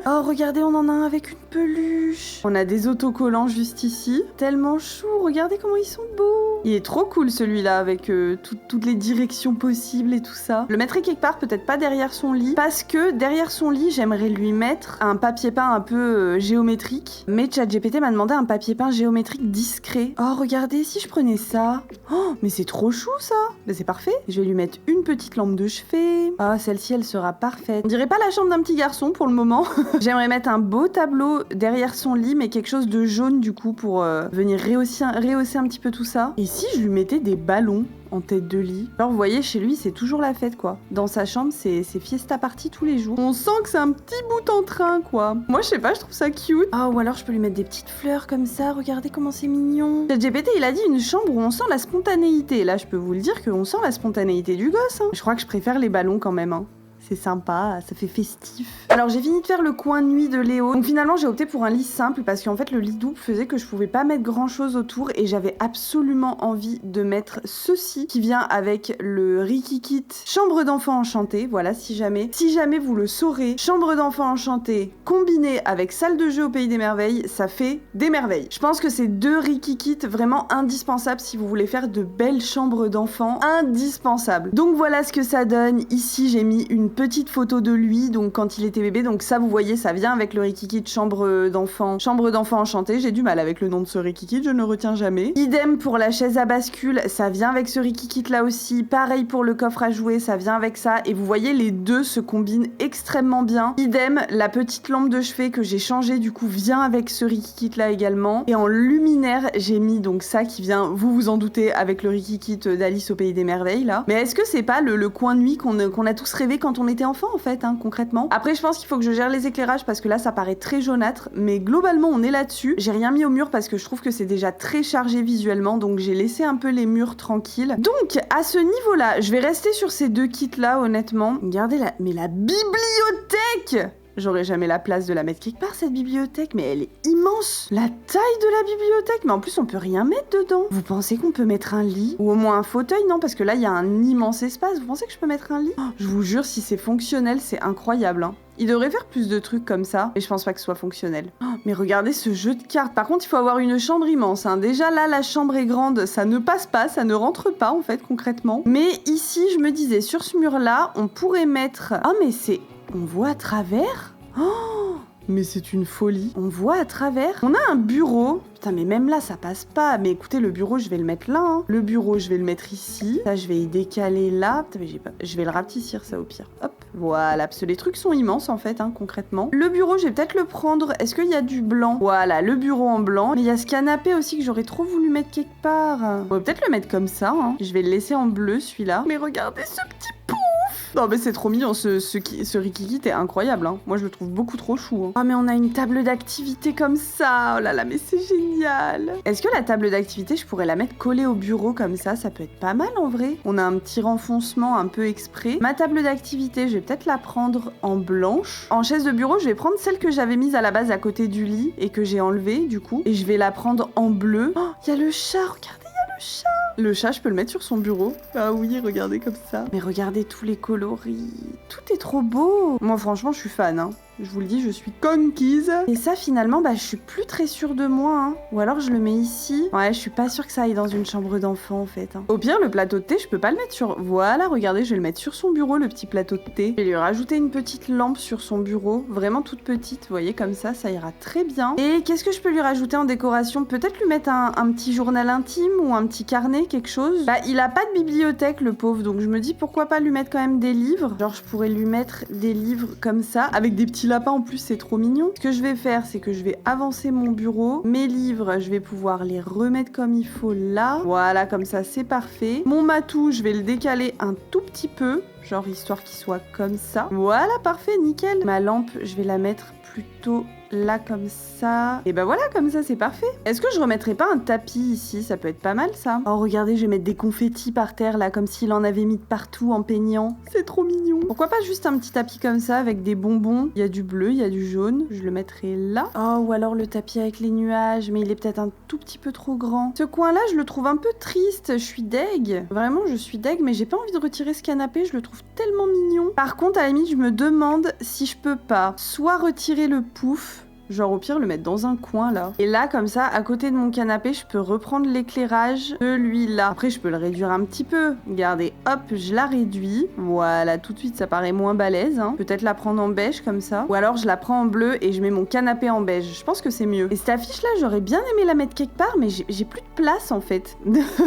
Oh, regardez, on en a un avec une peluche. On a des autocollants juste ici. Tellement chou, regardez comment ils sont beaux. Il est trop cool celui-là avec toutes les directions possibles et tout ça. Je le mettrai quelque part, peut-être pas derrière son lit, parce que derrière son lit, j'aimerais lui mettre un papier peint un peu géométrique. Mais ChatGPT m'a demandé un papier peint géométrique discret. Oh, regardez, si je prenais ça. Oh, mais c'est trop chou ça. Mais c'est parfait. Je vais lui mettre une petite lampe de chevet. Ah, celle-ci, elle sera parfaite. On dirait pas la chambre d'un petit garçon pour le moment. J'aimerais mettre un beau tableau derrière son lit, mais quelque chose de jaune du coup pour venir rehausser un petit peu tout ça. Et si je lui mettais des ballons en tête de lit? Alors vous voyez, chez lui c'est toujours la fête quoi. Dans sa chambre c'est fiesta party tous les jours. On sent que c'est un petit bout en train quoi. Moi je sais pas, je trouve ça cute. Ah, ou alors je peux lui mettre des petites fleurs comme ça. Regardez comment c'est mignon. ChatGPT il a dit une chambre où on sent la spontanéité. Là je peux vous le dire qu'on sent la spontanéité du gosse, hein. Je crois que je préfère les ballons quand même, hein. c'est sympa, ça fait festif. Alors j'ai fini de faire le coin nuit de Léo. Donc finalement j'ai opté pour un lit simple parce qu'en fait le lit double faisait que je pouvais pas mettre grand chose autour et j'avais absolument envie de mettre ceci qui vient avec le Rikikit chambre d'enfant enchantée. Voilà, si jamais vous le saurez, chambre d'enfant enchantée combinée avec salle de jeu au pays des merveilles, ça fait des merveilles. Je pense que c'est deux Rikikit vraiment indispensables si vous voulez faire de belles chambres d'enfants, indispensables. Donc voilà ce que ça donne. Ici j'ai mis une petite photo de lui, donc quand il était bébé, donc ça vous voyez, ça vient avec le Rikikit chambre d'enfant enchantée. J'ai du mal avec le nom de ce Rikikit, je ne retiens jamais. Idem pour la chaise à bascule, ça vient avec ce Rikikit là aussi. Pareil pour le coffre à jouer, ça vient avec ça. Et vous voyez, les deux se combinent extrêmement bien. Idem, la petite lampe de chevet que j'ai changée du coup vient avec ce Rikikit là également. Et en luminaire, j'ai mis donc ça qui vient, vous vous en doutez, avec le Rikikit d'Alice au pays des merveilles là. Mais est-ce que c'est pas le coin nuit qu'on a tous rêvé quand on était enfant en fait, hein, concrètement? Après, je pense qu'il faut que je gère les éclairages parce que là, ça paraît très jaunâtre. Mais globalement, on est là-dessus. J'ai rien mis au mur parce que je trouve que c'est déjà très chargé visuellement. Donc j'ai laissé un peu les murs tranquilles. Donc à ce niveau-là, je vais rester sur ces deux kits-là, honnêtement. Regardez mais la bibliothèque! J'aurais jamais la place de la mettre quelque part, cette bibliothèque, mais elle est immense. La taille de la bibliothèque, mais en plus on peut rien mettre dedans. Vous pensez qu'on peut mettre un lit? Ou au moins un fauteuil? Non, parce que là il y a un immense espace. Vous pensez que je peux mettre un lit? Oh, je vous jure, si c'est fonctionnel, c'est incroyable, hein. Il devrait faire plus de trucs comme ça, mais je pense pas que ce soit fonctionnel. Oh, mais regardez ce jeu de cartes. Par contre, il faut avoir une chambre immense, hein. Déjà là, la chambre est grande, ça ne passe pas, ça ne rentre pas en fait concrètement. Mais ici, je me disais, sur ce mur-là, on pourrait mettre... Ah, mais c'est... On voit à travers? Oh, mais c'est une folie. On voit à travers. On a un bureau. Putain, mais même là, ça passe pas. Mais écoutez, le bureau, je vais le mettre là. Hein. Le bureau, je vais le mettre ici. Ça, je vais y décaler là. Putain, mais je vais le rapetissir, ça, au pire. Hop. Voilà, parce que les trucs sont immenses, en fait, hein, concrètement. Le bureau, je vais peut-être le prendre. Est-ce qu'il y a du blanc? Voilà, le bureau en blanc. Mais il y a ce canapé aussi que j'aurais trop voulu mettre quelque part. On va peut-être le mettre comme ça. Hein. Je vais le laisser en bleu, celui-là. Mais regardez ce petit pouf! Non mais c'est trop mignon, ce Rikikit est incroyable, hein. Moi je le trouve beaucoup trop chou. Hein. Ah mais on a une table d'activité comme ça, oh là là mais c'est génial. Est-ce que la table d'activité je pourrais la mettre collée au bureau comme ça peut être pas mal en vrai. On a un petit renfoncement un peu exprès. Ma table d'activité je vais peut-être la prendre en blanche. En chaise de bureau je vais prendre celle que j'avais mise à la base à côté du lit et que j'ai enlevée du coup. Et je vais la prendre en bleu. Oh, il y a le chat, regardez. Le chat. Le chat, je peux le mettre sur son bureau. Ah oui, regardez comme ça. Mais regardez tous les coloris. Tout est trop beau. Moi, franchement, je suis fan, hein. Je vous le dis, je suis conquise. Et ça, finalement, bah, je suis plus très sûre de moi, hein. Ou alors, je le mets ici. Ouais, je suis pas sûre que ça aille dans une chambre d'enfant, en fait. Hein. Au pire, le plateau de thé, je peux pas le mettre sur... Voilà, regardez, je vais le mettre sur son bureau, le petit plateau de thé. Je vais lui rajouter une petite lampe sur son bureau. Vraiment toute petite, vous voyez, comme ça ira très bien. Et qu'est-ce que je peux lui rajouter en décoration? Peut-être lui mettre un petit journal intime ou un petit carnet, quelque chose. Bah, il a pas de bibliothèque, le pauvre. Donc, je me dis, pourquoi pas lui mettre quand même des livres? Genre, je pourrais lui mettre des livres comme ça, avec des petits lapins en plus, c'est trop mignon. Ce que je vais faire, c'est que je vais avancer mon bureau. Mes livres, je vais pouvoir les remettre comme il faut là. Voilà, comme ça, c'est parfait. Mon matou, je vais le décaler un tout petit peu, genre histoire qu'il soit comme ça. Voilà, parfait, nickel. Ma lampe, je vais la mettre plutôt là comme ça. Et ben voilà, comme ça c'est parfait. Est-ce que je remettrais pas un tapis ici? Ça peut être pas mal ça. Oh regardez, je vais mettre des confettis par terre là, comme s'il en avait mis de partout en peignant. C'est trop mignon. Pourquoi pas juste un petit tapis comme ça avec des bonbons? Il y a du bleu, il y a du jaune. Je le mettrai là. Oh, ou alors le tapis avec les nuages, mais il est peut-être un tout petit peu trop grand. Ce coin là, je le trouve un peu triste. Je suis deg. Vraiment, je suis deg, mais j'ai pas envie de retirer ce canapé. Je le trouve tellement mignon. Par contre, à la limite, je me demande si je peux pas soit retirer le pouf, genre au pire le mettre dans un coin là. Et là comme ça, à côté de mon canapé, je peux reprendre l'éclairage de lui là. Après je peux le réduire un petit peu. Regardez, hop, je la réduis. Voilà, tout de suite ça paraît moins balèze. Hein. Peut-être la prendre en beige comme ça. Ou alors je la prends en bleu et je mets mon canapé en beige. Je pense que c'est mieux. Et cette affiche là, j'aurais bien aimé la mettre quelque part, mais j'ai plus de place en fait.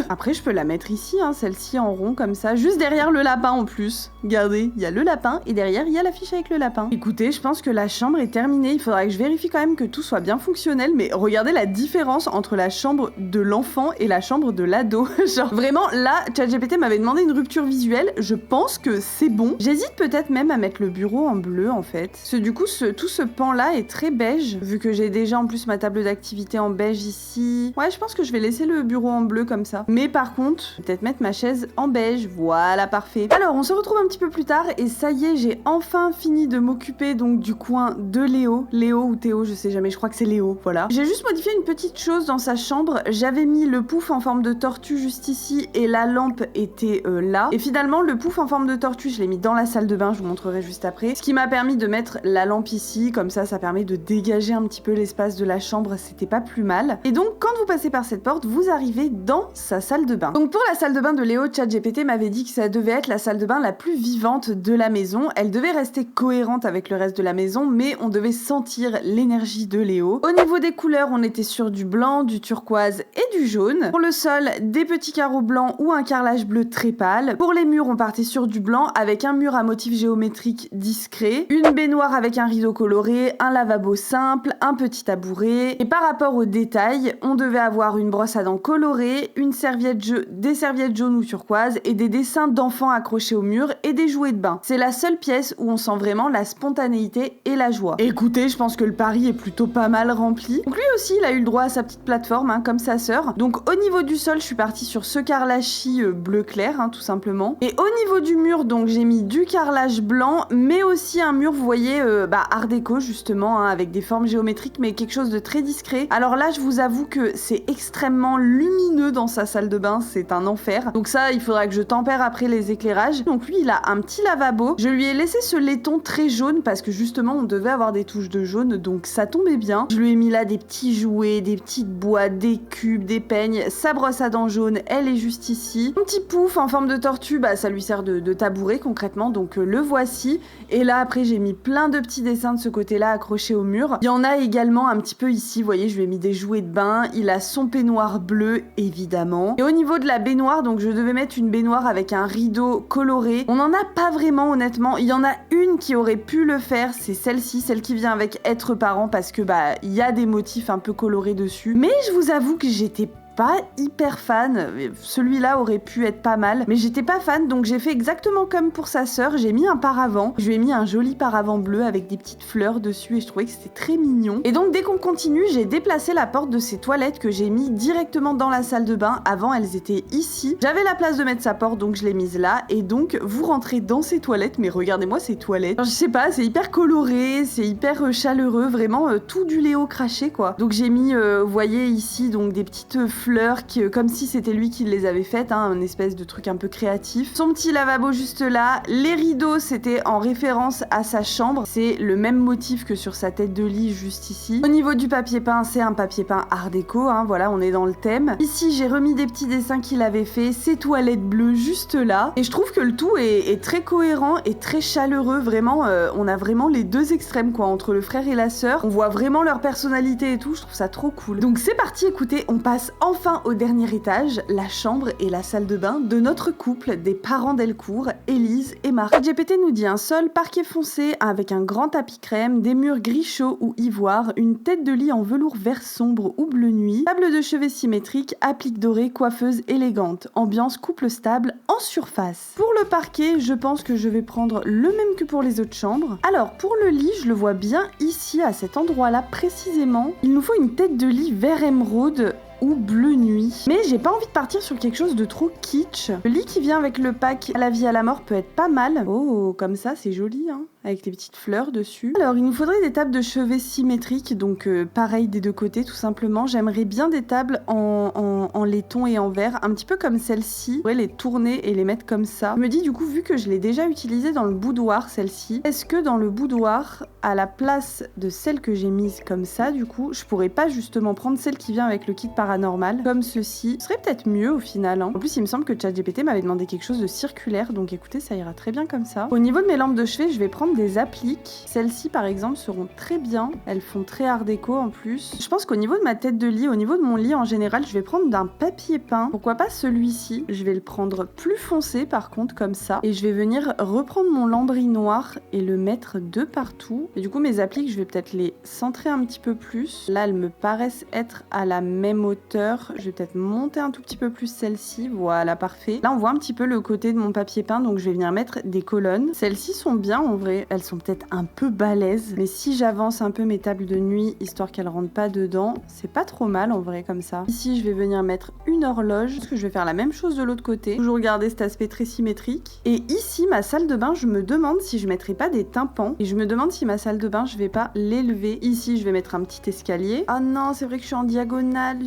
Après je peux la mettre ici, hein, celle-ci en rond comme ça. Juste derrière le lapin en plus. Regardez, il y a le lapin et derrière il y a l'affiche avec le lapin. Écoutez, je pense que la chambre est terminée. Il faudra que je vérifie quand même que tout soit bien fonctionnel, mais regardez la différence entre la chambre de l'enfant et la chambre de l'ado. Genre vraiment là, ChatGPT m'avait demandé une rupture visuelle, je pense que c'est bon. J'hésite peut-être même à mettre le bureau en bleu en fait. Parce que du coup, tout ce pan là est très beige, vu que j'ai déjà en plus ma table d'activité en beige ici. Ouais, je pense que je vais laisser le bureau en bleu comme ça. Mais par contre, peut-être mettre ma chaise en beige. Voilà, parfait. Alors, on se retrouve un petit peu plus tard et ça y est, j'ai enfin fini de m'occuper donc du coin de Léo. Léo ou Théo, je sais jamais, je crois que c'est Léo, voilà. J'ai juste modifié une petite chose dans sa chambre. J'avais mis le pouf en forme de tortue juste ici et la lampe était là. Et finalement, le pouf en forme de tortue, je l'ai mis dans la salle de bain, je vous montrerai juste après. Ce qui m'a permis de mettre la lampe ici, comme ça permet de dégager un petit peu l'espace de la chambre, c'était pas plus mal. Et donc, quand vous passez par cette porte, vous arrivez dans sa salle de bain. Donc pour la salle de bain de Léo, ChatGPT m'avait dit que ça devait être la salle de bain la plus vivante de la maison. Elle devait rester cohérente avec le reste de la maison, mais on devait sentir l'énergie de Léo. Au niveau des couleurs, on était sur du blanc, du turquoise et du jaune. Pour le sol, des petits carreaux blancs ou un carrelage bleu très pâle. Pour les murs, on partait sur du blanc avec un mur à motif géométrique discret, une baignoire avec un rideau coloré, un lavabo simple, un petit tabouret. Et par rapport aux détails, on devait avoir une brosse à dents colorée, des serviettes jaunes ou turquoises et des dessins d'enfants accrochés au mur et des jouets de bain. C'est la seule pièce où on sent vraiment la spontanéité et la joie. Écoutez, je pense que le pari est plutôt pas mal rempli. Donc lui aussi, il a eu le droit à sa petite plateforme, hein, comme sa sœur. Donc au niveau du sol, je suis partie sur ce carrelage bleu clair, hein, tout simplement. Et au niveau du mur, donc j'ai mis du carrelage blanc, mais aussi un mur, vous voyez, art déco justement, hein, avec des formes géométriques, mais quelque chose de très discret. Alors là, je vous avoue que c'est extrêmement lumineux dans sa salle de bain, c'est un enfer. Donc ça, il faudra que je tempère après les éclairages. Donc lui, il a un petit lavabo. Je lui ai laissé ce laiton très jaune parce que justement, on devait avoir des touches de jaune, donc ça tombait bien. Je lui ai mis là des petits jouets, des petites boîtes, des cubes, des peignes. Sa brosse à dents jaune, elle est juste ici. Un petit pouf en forme de tortue, ça lui sert de tabouret concrètement, donc le voici. Et là, après, j'ai mis plein de petits dessins de ce côté-là accrochés au mur. Il y en a également un petit peu ici, vous voyez, je lui ai mis des jouets de bain. Il a son peignoir bleu, évidemment. Et au niveau de la baignoire, donc je devais mettre une baignoire avec un rideau coloré. On n'en a pas vraiment, honnêtement. Il y en a une qui aurait pu le faire, c'est celle-ci, celle qui vient avec Être parent, parce que il y a des motifs un peu colorés dessus. Mais je vous avoue que j'étais pas hyper fan, celui-là aurait pu être pas mal, mais j'étais pas fan, donc j'ai fait exactement comme pour sa sœur, j'ai mis un paravent, je lui ai mis un joli paravent bleu avec des petites fleurs dessus et je trouvais que c'était très mignon. Et donc dès qu'on continue, j'ai déplacé la porte de ses toilettes que j'ai mis directement dans la salle de bain. Avant, elles étaient ici. J'avais la place de mettre sa porte, donc je l'ai mise là, et donc vous rentrez dans ces toilettes, mais regardez-moi ces toilettes. Alors, je sais pas, c'est hyper coloré, c'est hyper chaleureux, vraiment tout du Léo craché quoi. Donc j'ai mis, vous voyez ici, donc des petites fleurs qui, comme si c'était lui qui les avait faites, hein, un espèce de truc un peu créatif. Son petit lavabo juste là. Les rideaux, c'était en référence à sa chambre. C'est le même motif que sur sa tête de lit juste ici. Au niveau du papier peint, c'est un papier peint art déco, hein, voilà, on est dans le thème. Ici, j'ai remis des petits dessins qu'il avait fait, ses toilettes bleues juste là. Et je trouve que le tout est très cohérent et très chaleureux. Vraiment, on a vraiment les deux extrêmes quoi, entre le frère et la sœur. On voit vraiment leur personnalité et tout, je trouve ça trop cool. Donc c'est parti, écoutez, on passe enfin au dernier étage, la chambre et la salle de bain de notre couple, des parents Delcourt, Élise et Marc. ChatGPT nous dit un sol parquet foncé avec un grand tapis crème, des murs gris chaud ou ivoire, une tête de lit en velours vert sombre ou bleu nuit, table de chevet symétrique, applique dorée, coiffeuse élégante, ambiance couple stable en surface. Pour le parquet, je pense que je vais prendre le même que pour les autres chambres. Alors pour le lit, je le vois bien ici à cet endroit-là précisément. Il nous faut une tête de lit vert émeraude ou bleu nuit. Mais j'ai pas envie de partir sur quelque chose de trop kitsch. Le lit qui vient avec le pack à la vie à la mort peut être pas mal. Oh, comme ça, c'est joli, hein, avec les petites fleurs dessus. Alors, il nous faudrait des tables de chevet symétriques, donc pareil des deux côtés, tout simplement. J'aimerais bien des tables en laiton et en verre, un petit peu comme celle-ci. Je pourrais les tourner et les mettre comme ça. Je me dis, du coup, vu que je l'ai déjà utilisée dans le boudoir, celle-ci, est-ce que dans le boudoir, à la place de celle que j'ai mise comme ça, du coup, je pourrais pas justement prendre celle qui vient avec le kit paranormal, comme ceci. Ce serait peut-être mieux au final, hein. En plus, il me semble que ChatGPT m'avait demandé quelque chose de circulaire, donc écoutez, ça ira très bien comme ça. Au niveau de mes lampes de chevet, je vais prendre des appliques. Celles-ci par exemple seront très bien. Elles font très art déco en plus. Je pense qu'au niveau de ma tête de lit, au niveau de mon lit en général, je vais prendre d'un papier peint. Pourquoi pas celui-ci? Je vais le prendre plus foncé par contre comme ça. Et je vais venir reprendre mon lambris noir et le mettre de partout. Et du coup mes appliques, je vais peut-être les centrer un petit peu plus. Là elles me paraissent être à la même hauteur. Je vais peut-être monter un tout petit peu plus celle-ci. Voilà, parfait. Là on voit un petit peu le côté de mon papier peint, donc je vais venir mettre des colonnes. Celles-ci sont bien en vrai. Elles sont peut-être un peu balèzes, mais si j'avance un peu mes tables de nuit, histoire qu'elles rentrent pas dedans, c'est pas trop mal en vrai comme ça. Ici je vais venir mettre une horloge, parce que je vais faire la même chose de l'autre côté. Toujours garder cet aspect très symétrique. Et ici ma salle de bain, je me demande si je mettrai pas des tympans. Et je me demande si ma salle de bain, je vais pas l'élever. Ici je vais mettre un petit escalier. Ah non, c'est vrai que je suis en diagonale.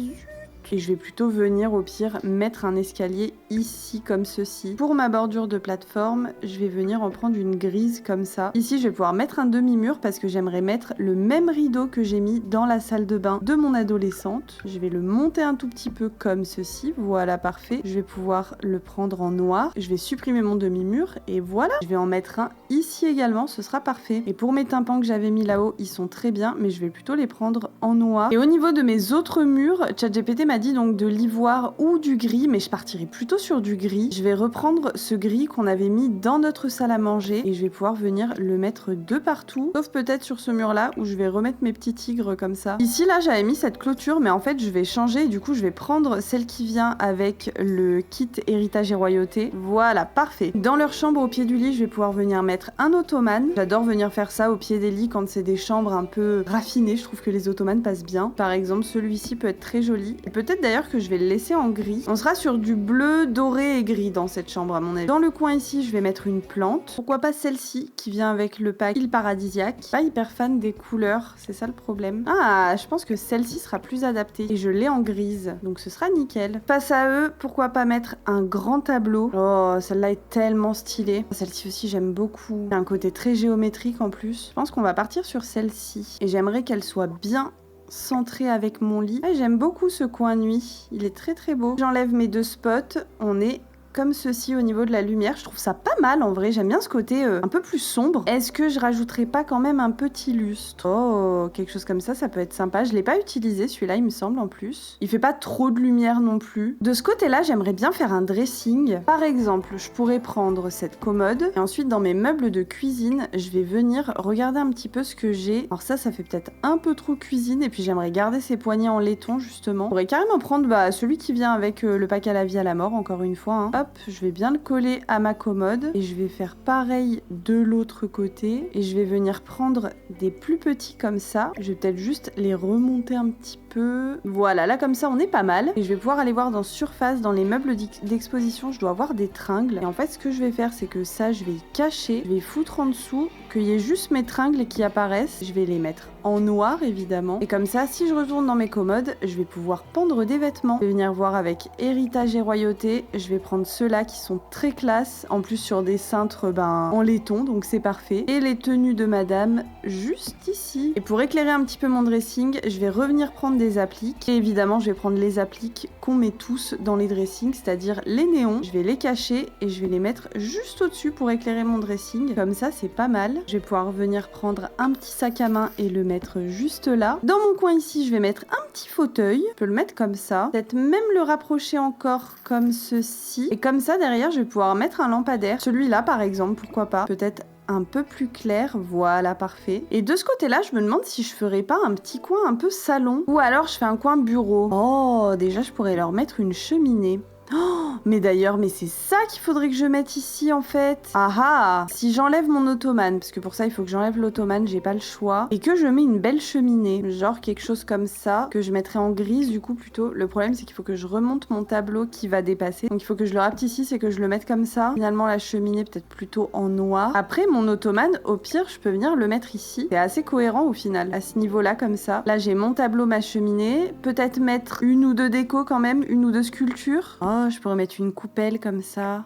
Et je vais plutôt venir au pire mettre un escalier ici comme ceci. Pour ma bordure de plateforme, je vais venir en prendre une grise comme ça. Ici je vais pouvoir mettre un demi-mur parce que j'aimerais mettre le même rideau que j'ai mis dans la salle de bain de mon adolescente. Je vais le monter un tout petit peu comme ceci. Voilà, parfait. Je vais pouvoir le prendre en noir. Je vais supprimer mon demi-mur et voilà. Je vais en mettre un ici également, ce sera parfait. Et pour mes tympans que j'avais mis là-haut, ils sont très bien, mais je vais plutôt les prendre en noir. Et au niveau de mes autres murs, ChatGPT m'a dit donc de l'ivoire ou du gris, mais je partirai plutôt sur du gris. Je vais reprendre ce gris qu'on avait mis dans notre salle à manger et je vais pouvoir venir le mettre de partout, sauf peut-être sur ce mur-là où je vais remettre mes petits tigres comme ça. Ici, là, j'avais mis cette clôture, mais en fait, je vais changer et du coup, je vais prendre celle qui vient avec le kit héritage et royauté. Voilà, parfait. Dans leur chambre au pied du lit, je vais pouvoir venir mettre un ottomane. J'adore venir faire ça au pied des lits quand c'est des chambres un peu raffinées. Je trouve que les ottomanes passent bien. Par exemple, celui-ci peut être très joli. Et peut-être d'ailleurs que je vais le laisser en gris. On sera sur du bleu, doré et gris dans cette chambre à mon avis. Dans le coin ici, je vais mettre une plante. Pourquoi pas celle-ci qui vient avec le pack île paradisiaque. Pas hyper fan des couleurs, c'est ça le problème. Ah, je pense que celle-ci sera plus adaptée. Et je l'ai en grise, donc ce sera nickel. Face à eux, pourquoi pas mettre un grand tableau. Oh, celle-là est tellement stylée. Celle-ci aussi, j'aime beaucoup. Il y a un côté très géométrique en plus. Je pense qu'on va partir sur celle-ci. Et j'aimerais qu'elle soit bien centré avec mon lit. Ah, j'aime beaucoup ce coin nuit, il est très très beau. J'enlève mes deux spots, on est comme ceci au niveau de la lumière. Je trouve ça pas mal en vrai, j'aime bien ce côté un peu plus sombre. Est-ce que je rajouterais pas quand même un petit lustre? Oh, quelque chose comme ça peut être sympa. Je l'ai pas utilisé celui-là, il me semble en plus. Il fait pas trop de lumière non plus. De ce côté-là, j'aimerais bien faire un dressing. Par exemple, je pourrais prendre cette commode et ensuite dans mes meubles de cuisine, je vais venir regarder un petit peu ce que j'ai. Alors ça fait peut-être un peu trop cuisine et puis j'aimerais garder ces poignées en laiton justement. Je pourrais carrément prendre celui qui vient avec le pack à la vie à la mort, encore une fois. Hein. Hop, je vais bien le coller à ma commode et je vais faire pareil de l'autre côté et je vais venir prendre des plus petits comme ça. Je vais peut-être juste les remonter un petit peu. Voilà, là comme ça on est pas mal. Et je vais pouvoir aller voir dans surface, dans les meubles d'exposition, je dois avoir des tringles. Et en fait ce que je vais faire c'est que ça je vais cacher, je vais foutre en dessous, qu'il y ait juste mes tringles qui apparaissent. Je vais les mettre en noir évidemment. Et comme ça si je retourne dans mes commodes, je vais pouvoir pendre des vêtements. Je vais venir voir avec héritage et royauté. Je vais prendre ceux-là qui sont très classe. En plus sur des cintres en laiton, donc c'est parfait. Et les tenues de madame juste ici. Et pour éclairer un petit peu mon dressing, je vais revenir prendre des appliques. Et évidemment je vais prendre les appliques qu'on met tous dans les dressings, c'est-à-dire les néons. Je vais les cacher et je vais les mettre juste au-dessus pour éclairer mon dressing. Comme ça c'est pas mal. Je vais pouvoir venir prendre un petit sac à main et le mettre juste là. Dans mon coin ici, je vais mettre un petit fauteuil. Je peux le mettre comme ça. Peut-être même le rapprocher encore comme ceci. Et comme ça, derrière, je vais pouvoir mettre un lampadaire. Celui-là, par exemple, pourquoi pas. Peut-être un peu plus clair, voilà, parfait. Et de ce côté-là, je me demande si je ferais pas un petit coin un peu salon. Ou alors, je fais un coin bureau. Oh, déjà, je pourrais leur mettre une cheminée. Oh, mais d'ailleurs, c'est ça qu'il faudrait que je mette ici en fait. Ah ah, si j'enlève mon ottomane, parce que pour ça il faut que j'enlève l'ottomane, j'ai pas le choix, et que je mets une belle cheminée, genre quelque chose comme ça, que je mettrais en grise du coup plutôt. Le problème c'est qu'il faut que je remonte mon tableau qui va dépasser, donc il faut que je le rapetississe et que je le mette comme ça. Finalement la cheminée peut-être plutôt en noir. Après mon ottomane, au pire je peux venir le mettre ici. C'est assez cohérent au final, à ce niveau-là comme ça. Là j'ai mon tableau, ma cheminée, peut-être mettre une ou deux décos quand même, une ou deux sculptures. Oh, je pourrais mettre une coupelle comme ça,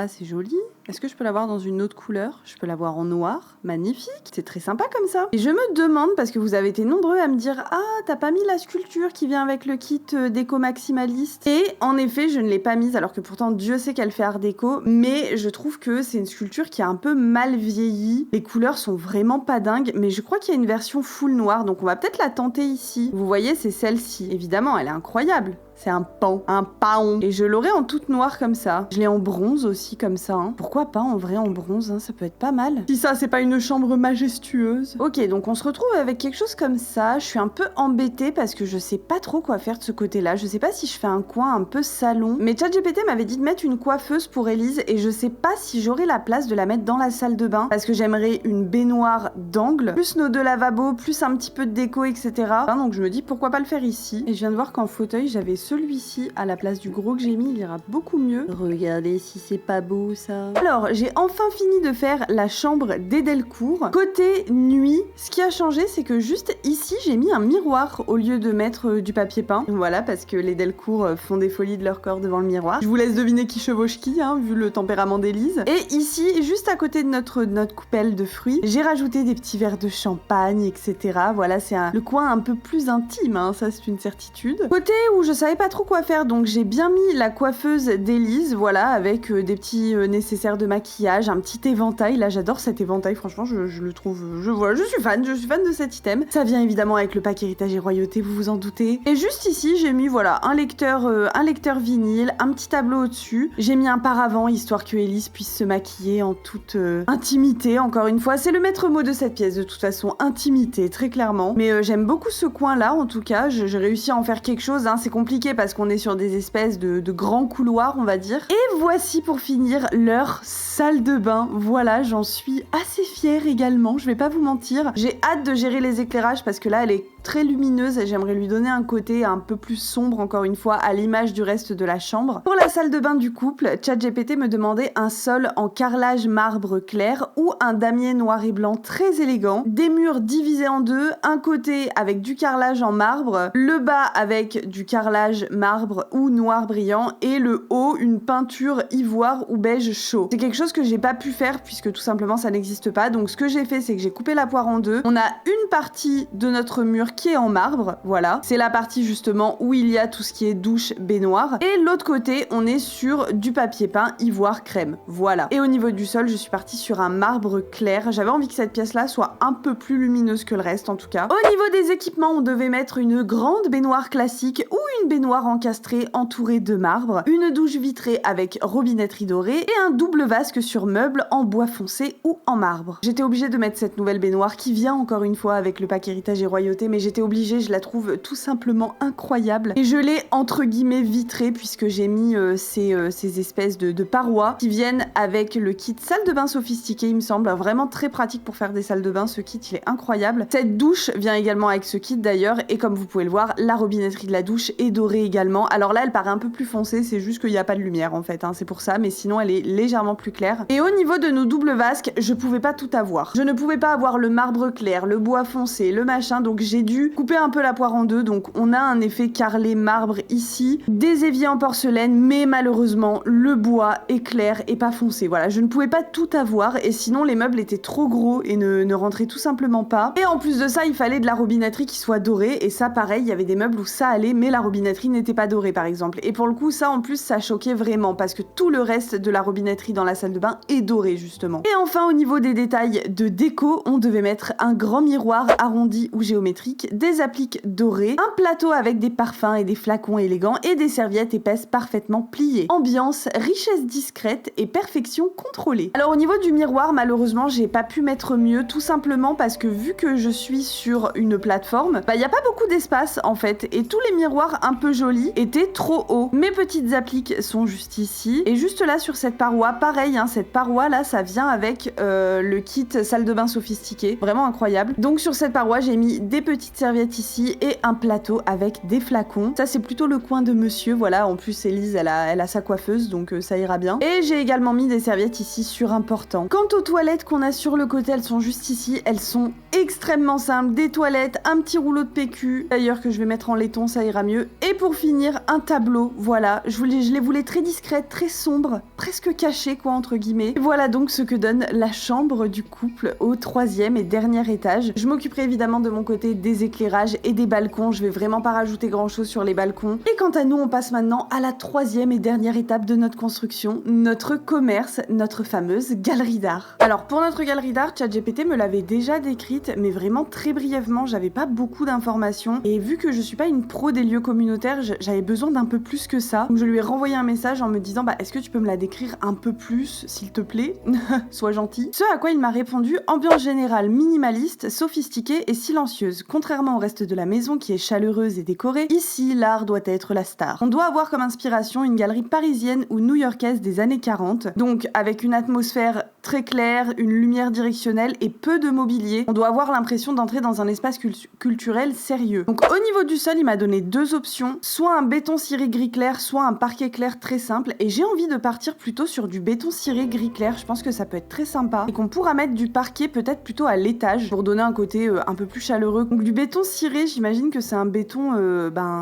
c'est joli. Est-ce que je peux l'avoir dans une autre couleur? Je peux l'avoir en noir. Magnifique. C'est très sympa comme ça. Et je me demande, parce que vous avez été nombreux à me dire « Ah, t'as pas mis la sculpture qui vient avec le kit déco maximaliste ?» Et en effet, je ne l'ai pas mise, alors que pourtant Dieu sait qu'elle fait art déco, mais je trouve que c'est une sculpture qui a un peu mal vieilli. Les couleurs sont vraiment pas dingues, mais je crois qu'il y a une version full noire, donc on va peut-être la tenter ici. Vous voyez, c'est celle-ci. Évidemment, elle est incroyable. C'est un paon. Et je l'aurai en toute noire comme ça. Je l'ai en bronze aussi comme ça. Hein. Pourquoi pas en vrai en bronze, hein, ça peut être pas mal. Si ça, c'est pas une chambre majestueuse. Ok, donc on se retrouve avec quelque chose comme ça. Je suis un peu embêtée parce que je sais pas trop quoi faire de ce côté-là. Je sais pas si je fais un coin un peu salon. Mais ChatGPT m'avait dit de mettre une coiffeuse pour Elise et je sais pas si j'aurai la place de la mettre dans la salle de bain parce que j'aimerais une baignoire d'angle, plus nos 2 lavabos, plus un petit peu de déco, etc. Donc je me dis pourquoi pas le faire ici. Et je viens de voir qu'en fauteuil, j'avais celui-ci à la place du gros que j'ai mis, il ira beaucoup mieux. Regardez si c'est pas beau ça. Alors, j'ai enfin fini de faire la chambre d'Edelcourt. Côté nuit, ce qui a changé, c'est que juste ici, j'ai mis un miroir au lieu de mettre du papier peint. Voilà, parce que les Delcourt font des folies de leur corps devant le miroir. Je vous laisse deviner qui chevauche qui, hein, vu le tempérament d'Élise. Et ici, juste à côté de notre coupelle de fruits, j'ai rajouté des petits verres de champagne, etc. Voilà, c'est le coin un peu plus intime, hein, ça c'est une certitude. Côté où je savais pas trop quoi faire, donc j'ai bien mis la coiffeuse d'Élise, voilà, avec des petits nécessaires de maquillage, un petit éventail. Là, j'adore cet éventail, franchement, je le trouve, je suis fan de cet item. Ça vient évidemment avec le pack héritage et royauté, vous vous en doutez. Et juste ici, j'ai mis, voilà, un lecteur vinyle, un petit tableau au-dessus. J'ai mis un paravent, histoire que Élise puisse se maquiller en toute intimité, encore une fois. C'est le maître mot de cette pièce, de toute façon, intimité, très clairement. Mais j'aime beaucoup ce coin-là, en tout cas. J'ai réussi à en faire quelque chose, hein. C'est compliqué parce qu'on est sur des espèces de grands couloirs, on va dire. Et voici pour finir leur salle de bain. Voilà, j'en suis assez fière également, je vais pas vous mentir. J'ai hâte de gérer les éclairages parce que là, elle est très lumineuse et j'aimerais lui donner un côté un peu plus sombre, encore une fois, à l'image du reste de la chambre. Pour la salle de bain du couple, ChatGPT me demandait un sol en carrelage marbre clair ou un damier noir et blanc très élégant, des murs divisés en deux, un côté avec du carrelage en marbre, le bas avec du carrelage marbre ou noir brillant et le haut une peinture ivoire ou beige chaud. C'est quelque chose que j'ai pas pu faire puisque tout simplement ça n'existe pas, donc ce que j'ai fait c'est que j'ai coupé la poire en deux. On a une partie de notre mur qui est en marbre, voilà. C'est la partie justement où il y a tout ce qui est douche, baignoire. Et l'autre côté, on est sur du papier peint ivoire crème, voilà. Et au niveau du sol, je suis partie sur un marbre clair. J'avais envie que cette pièce-là soit un peu plus lumineuse que le reste en tout cas. Au niveau des équipements, on devait mettre une grande baignoire classique ou une baignoire encastrée entourée de marbre, une douche vitrée avec robinetterie dorée et un double vasque sur meuble en bois foncé ou en marbre. J'étais obligée de mettre cette nouvelle baignoire qui vient encore une fois avec le pack héritage et royauté, mais j'étais obligée, je la trouve tout simplement incroyable. Et je l'ai entre guillemets vitrée puisque j'ai mis ces espèces de parois qui viennent avec le kit salle de bain sophistiquée, il me semble. Vraiment très pratique pour faire des salles de bain, ce kit il est incroyable. Cette douche vient également avec ce kit d'ailleurs et comme vous pouvez le voir, la robinetterie de la douche est dorée également. Alors là elle paraît un peu plus foncée, c'est juste qu'il n'y a pas de lumière en fait, hein, c'est pour ça, mais sinon elle est légèrement plus claire. Et au niveau de nos doubles vasques, je pouvais pas tout avoir. Je ne pouvais pas avoir le marbre clair, le bois foncé, le machin, donc j'ai dû couper un peu la poire en deux, donc on a un effet carrelé marbre ici, des éviers en porcelaine, mais malheureusement le bois est clair et pas foncé. Voilà, je ne pouvais pas tout avoir et sinon les meubles étaient trop gros et ne rentraient tout simplement pas. Et en plus de ça, il fallait de la robinetterie qui soit dorée et ça pareil, il y avait des meubles où ça allait, mais la robinetterie n'était pas dorée par exemple. Et pour le coup, ça en plus, ça choquait vraiment parce que tout le reste de la robinetterie dans la salle de bain est doré justement. Et enfin, au niveau des détails de déco, on devait mettre un grand miroir arrondi ou géométrique, des appliques dorées, un plateau avec des parfums et des flacons élégants et des serviettes épaisses parfaitement pliées. Ambiance, richesse discrète et perfection contrôlée. Alors au niveau du miroir, malheureusement, j'ai pas pu mettre mieux, tout simplement parce que vu que je suis sur une plateforme, il y a pas beaucoup d'espace en fait, et tous les miroirs un peu jolis étaient trop hauts. Mes petites appliques sont juste ici, et juste là sur cette paroi, pareil, hein, cette paroi là, ça vient avec le kit salle de bain sophistiquée, vraiment incroyable. Donc sur cette paroi, j'ai mis des petites serviettes ici et un plateau avec des flacons. Ça c'est plutôt le coin de monsieur, voilà, en plus Élise elle a sa coiffeuse, donc ça ira bien. Et j'ai également mis des serviettes ici sur un portant. Quant aux toilettes qu'on a sur le côté, elles sont juste ici, elles sont extrêmement simple, des toilettes, un petit rouleau de PQ, d'ailleurs que je vais mettre en laiton, ça ira mieux. Et pour finir, un tableau, voilà, je les voulais très discrètes, très sombres, presque cachées quoi entre guillemets. Et voilà donc ce que donne la chambre du couple au 3e et dernier étage. Je m'occuperai évidemment de mon côté des éclairages et des balcons, je vais vraiment pas rajouter grand chose sur les balcons. Et quant à nous, on passe maintenant à la 3e et dernière étape de notre construction, notre commerce, notre fameuse galerie d'art. Alors pour notre galerie d'art, ChatGPT me l'avait déjà décrite, mais vraiment très brièvement, j'avais pas beaucoup d'informations. Et vu que je suis pas une pro des lieux communautaires, j'avais besoin d'un peu plus que ça. Donc je lui ai renvoyé un message en me disant est-ce que tu peux me la décrire un peu plus, s'il te plaît? Sois gentil. Ce à quoi il m'a répondu: ambiance générale minimaliste, sophistiquée et silencieuse. Contrairement au reste de la maison qui est chaleureuse et décorée, ici l'art doit être la star. On doit avoir comme inspiration une galerie parisienne ou new-yorkaise des années 40, donc avec une atmosphère très claire, une lumière directionnelle et peu de mobilier. On doit avoir l'impression d'entrer dans un espace culturel sérieux. Donc au niveau du sol, il m'a donné 2 options, soit un béton ciré gris clair, soit un parquet clair très simple, et j'ai envie de partir plutôt sur du béton ciré gris clair. Je pense que ça peut être très sympa et qu'on pourra mettre du parquet peut-être plutôt à l'étage pour donner un côté un peu plus chaleureux. Donc du béton ciré, j'imagine que c'est un béton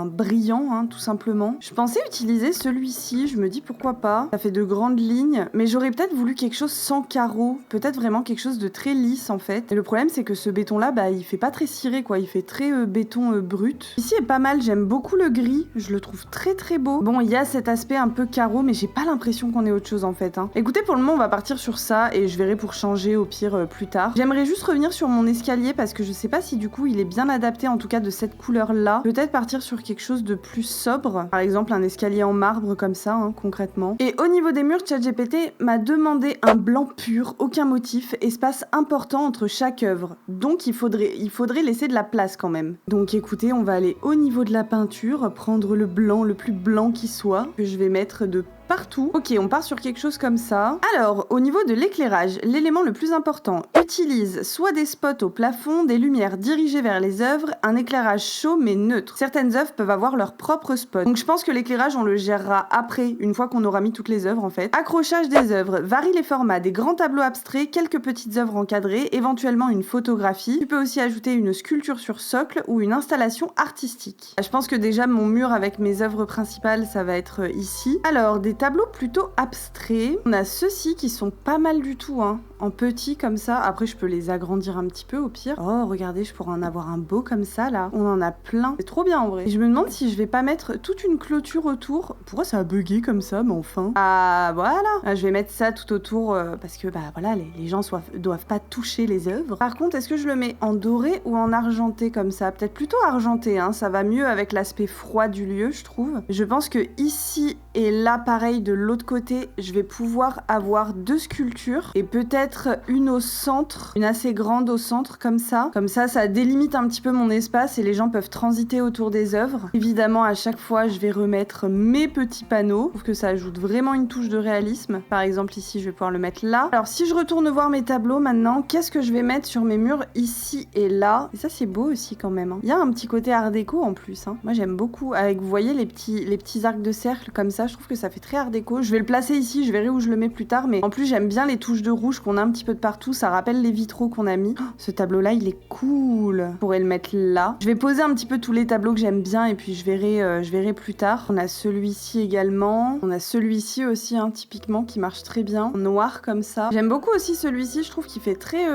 brillant hein, tout simplement. Je pensais utiliser celui-ci, je me dis pourquoi pas. Ça fait de grandes lignes, mais j'aurais peut-être voulu quelque chose sans carreaux, peut-être vraiment quelque chose de très lisse en fait. Et le problème c'est que ce béton là, il fait pas très ciré quoi, il fait très béton brut. Ici est pas mal, j'aime beaucoup le gris, je le trouve très très beau. Bon, il y a cet aspect un peu carreau, mais j'ai pas l'impression qu'on ait autre chose en fait. Hein. Écoutez, pour le moment on va partir sur ça et je verrai pour changer au pire plus tard. J'aimerais juste revenir sur mon escalier parce que je sais pas si du coup il est bien adapté en tout cas de cette couleur là. Peut-être partir sur quelque chose de plus sobre, par exemple un escalier en marbre comme ça hein, concrètement. Et au niveau des murs, ChatGPT m'a demandé un blanc pur, aucun motif, espace important entre chaque œuvre. Donc il faudrait laisser de la place quand même. Donc écoutez, on va aller au niveau de la peinture, prendre le blanc, le plus blanc qui soit, que je vais mettre de partout. Ok, on part sur quelque chose comme ça. Alors, au niveau de l'éclairage, l'élément le plus important, utilise soit des spots au plafond, des lumières dirigées vers les œuvres, un éclairage chaud mais neutre. Certaines œuvres peuvent avoir leur propre spot. Donc je pense que l'éclairage, on le gérera après, une fois qu'on aura mis toutes les œuvres en fait. Accrochage des œuvres, varie les formats, des grands tableaux abstraits, quelques petites œuvres encadrées, éventuellement une photographie. Tu peux aussi ajouter une sculpture sur socle ou une installation artistique. Je pense que déjà mon mur avec mes œuvres principales, ça va être ici. Alors, des tableaux plutôt abstraits. On a ceux-ci qui sont pas mal du tout, hein, en petit comme ça. Après, je peux les agrandir un petit peu au pire. Oh, regardez, je pourrais en avoir un beau comme ça, là. On en a plein. C'est trop bien, en vrai. Et je me demande si je vais pas mettre toute une clôture autour. Pourquoi ça a bugué comme ça, mais enfin. Ah, voilà. Ah, je vais mettre ça tout autour parce que, voilà, les gens doivent pas toucher les œuvres. Par contre, est-ce que je le mets en doré ou en argenté comme ça? Peut-être plutôt argenté, hein. Ça va mieux avec l'aspect froid du lieu, je trouve. Je pense que ici et là, pareil, de l'autre côté, je vais pouvoir avoir 2 sculptures et peut-être une au centre, une assez grande au centre comme ça. Comme ça délimite un petit peu mon espace et les gens peuvent transiter autour des œuvres. Évidemment, à chaque fois, je vais remettre mes petits panneaux. Je trouve que ça ajoute vraiment une touche de réalisme. Par exemple, ici, je vais pouvoir le mettre là. Alors, si je retourne voir mes tableaux maintenant, qu'est-ce que je vais mettre sur mes murs ici et là? Et ça, c'est beau aussi quand même. Hein. Il y a un petit côté art déco en plus. Hein. Moi, j'aime beaucoup. Avec, vous voyez, les petits arcs de cercle comme ça, je trouve que ça fait très art déco. Je vais le placer ici, je verrai où je le mets plus tard, mais en plus j'aime bien les touches de rouge qu'on a un petit peu de partout, ça rappelle les vitraux qu'on a mis. Oh, ce tableau là il est cool. Je pourrais le mettre là. Je vais poser un petit peu tous les tableaux que j'aime bien et puis je verrai plus tard. On a celui-ci également, on a celui-ci aussi hein, typiquement qui marche très bien, en noir comme ça. J'aime beaucoup aussi celui-ci, je trouve qu'il fait très...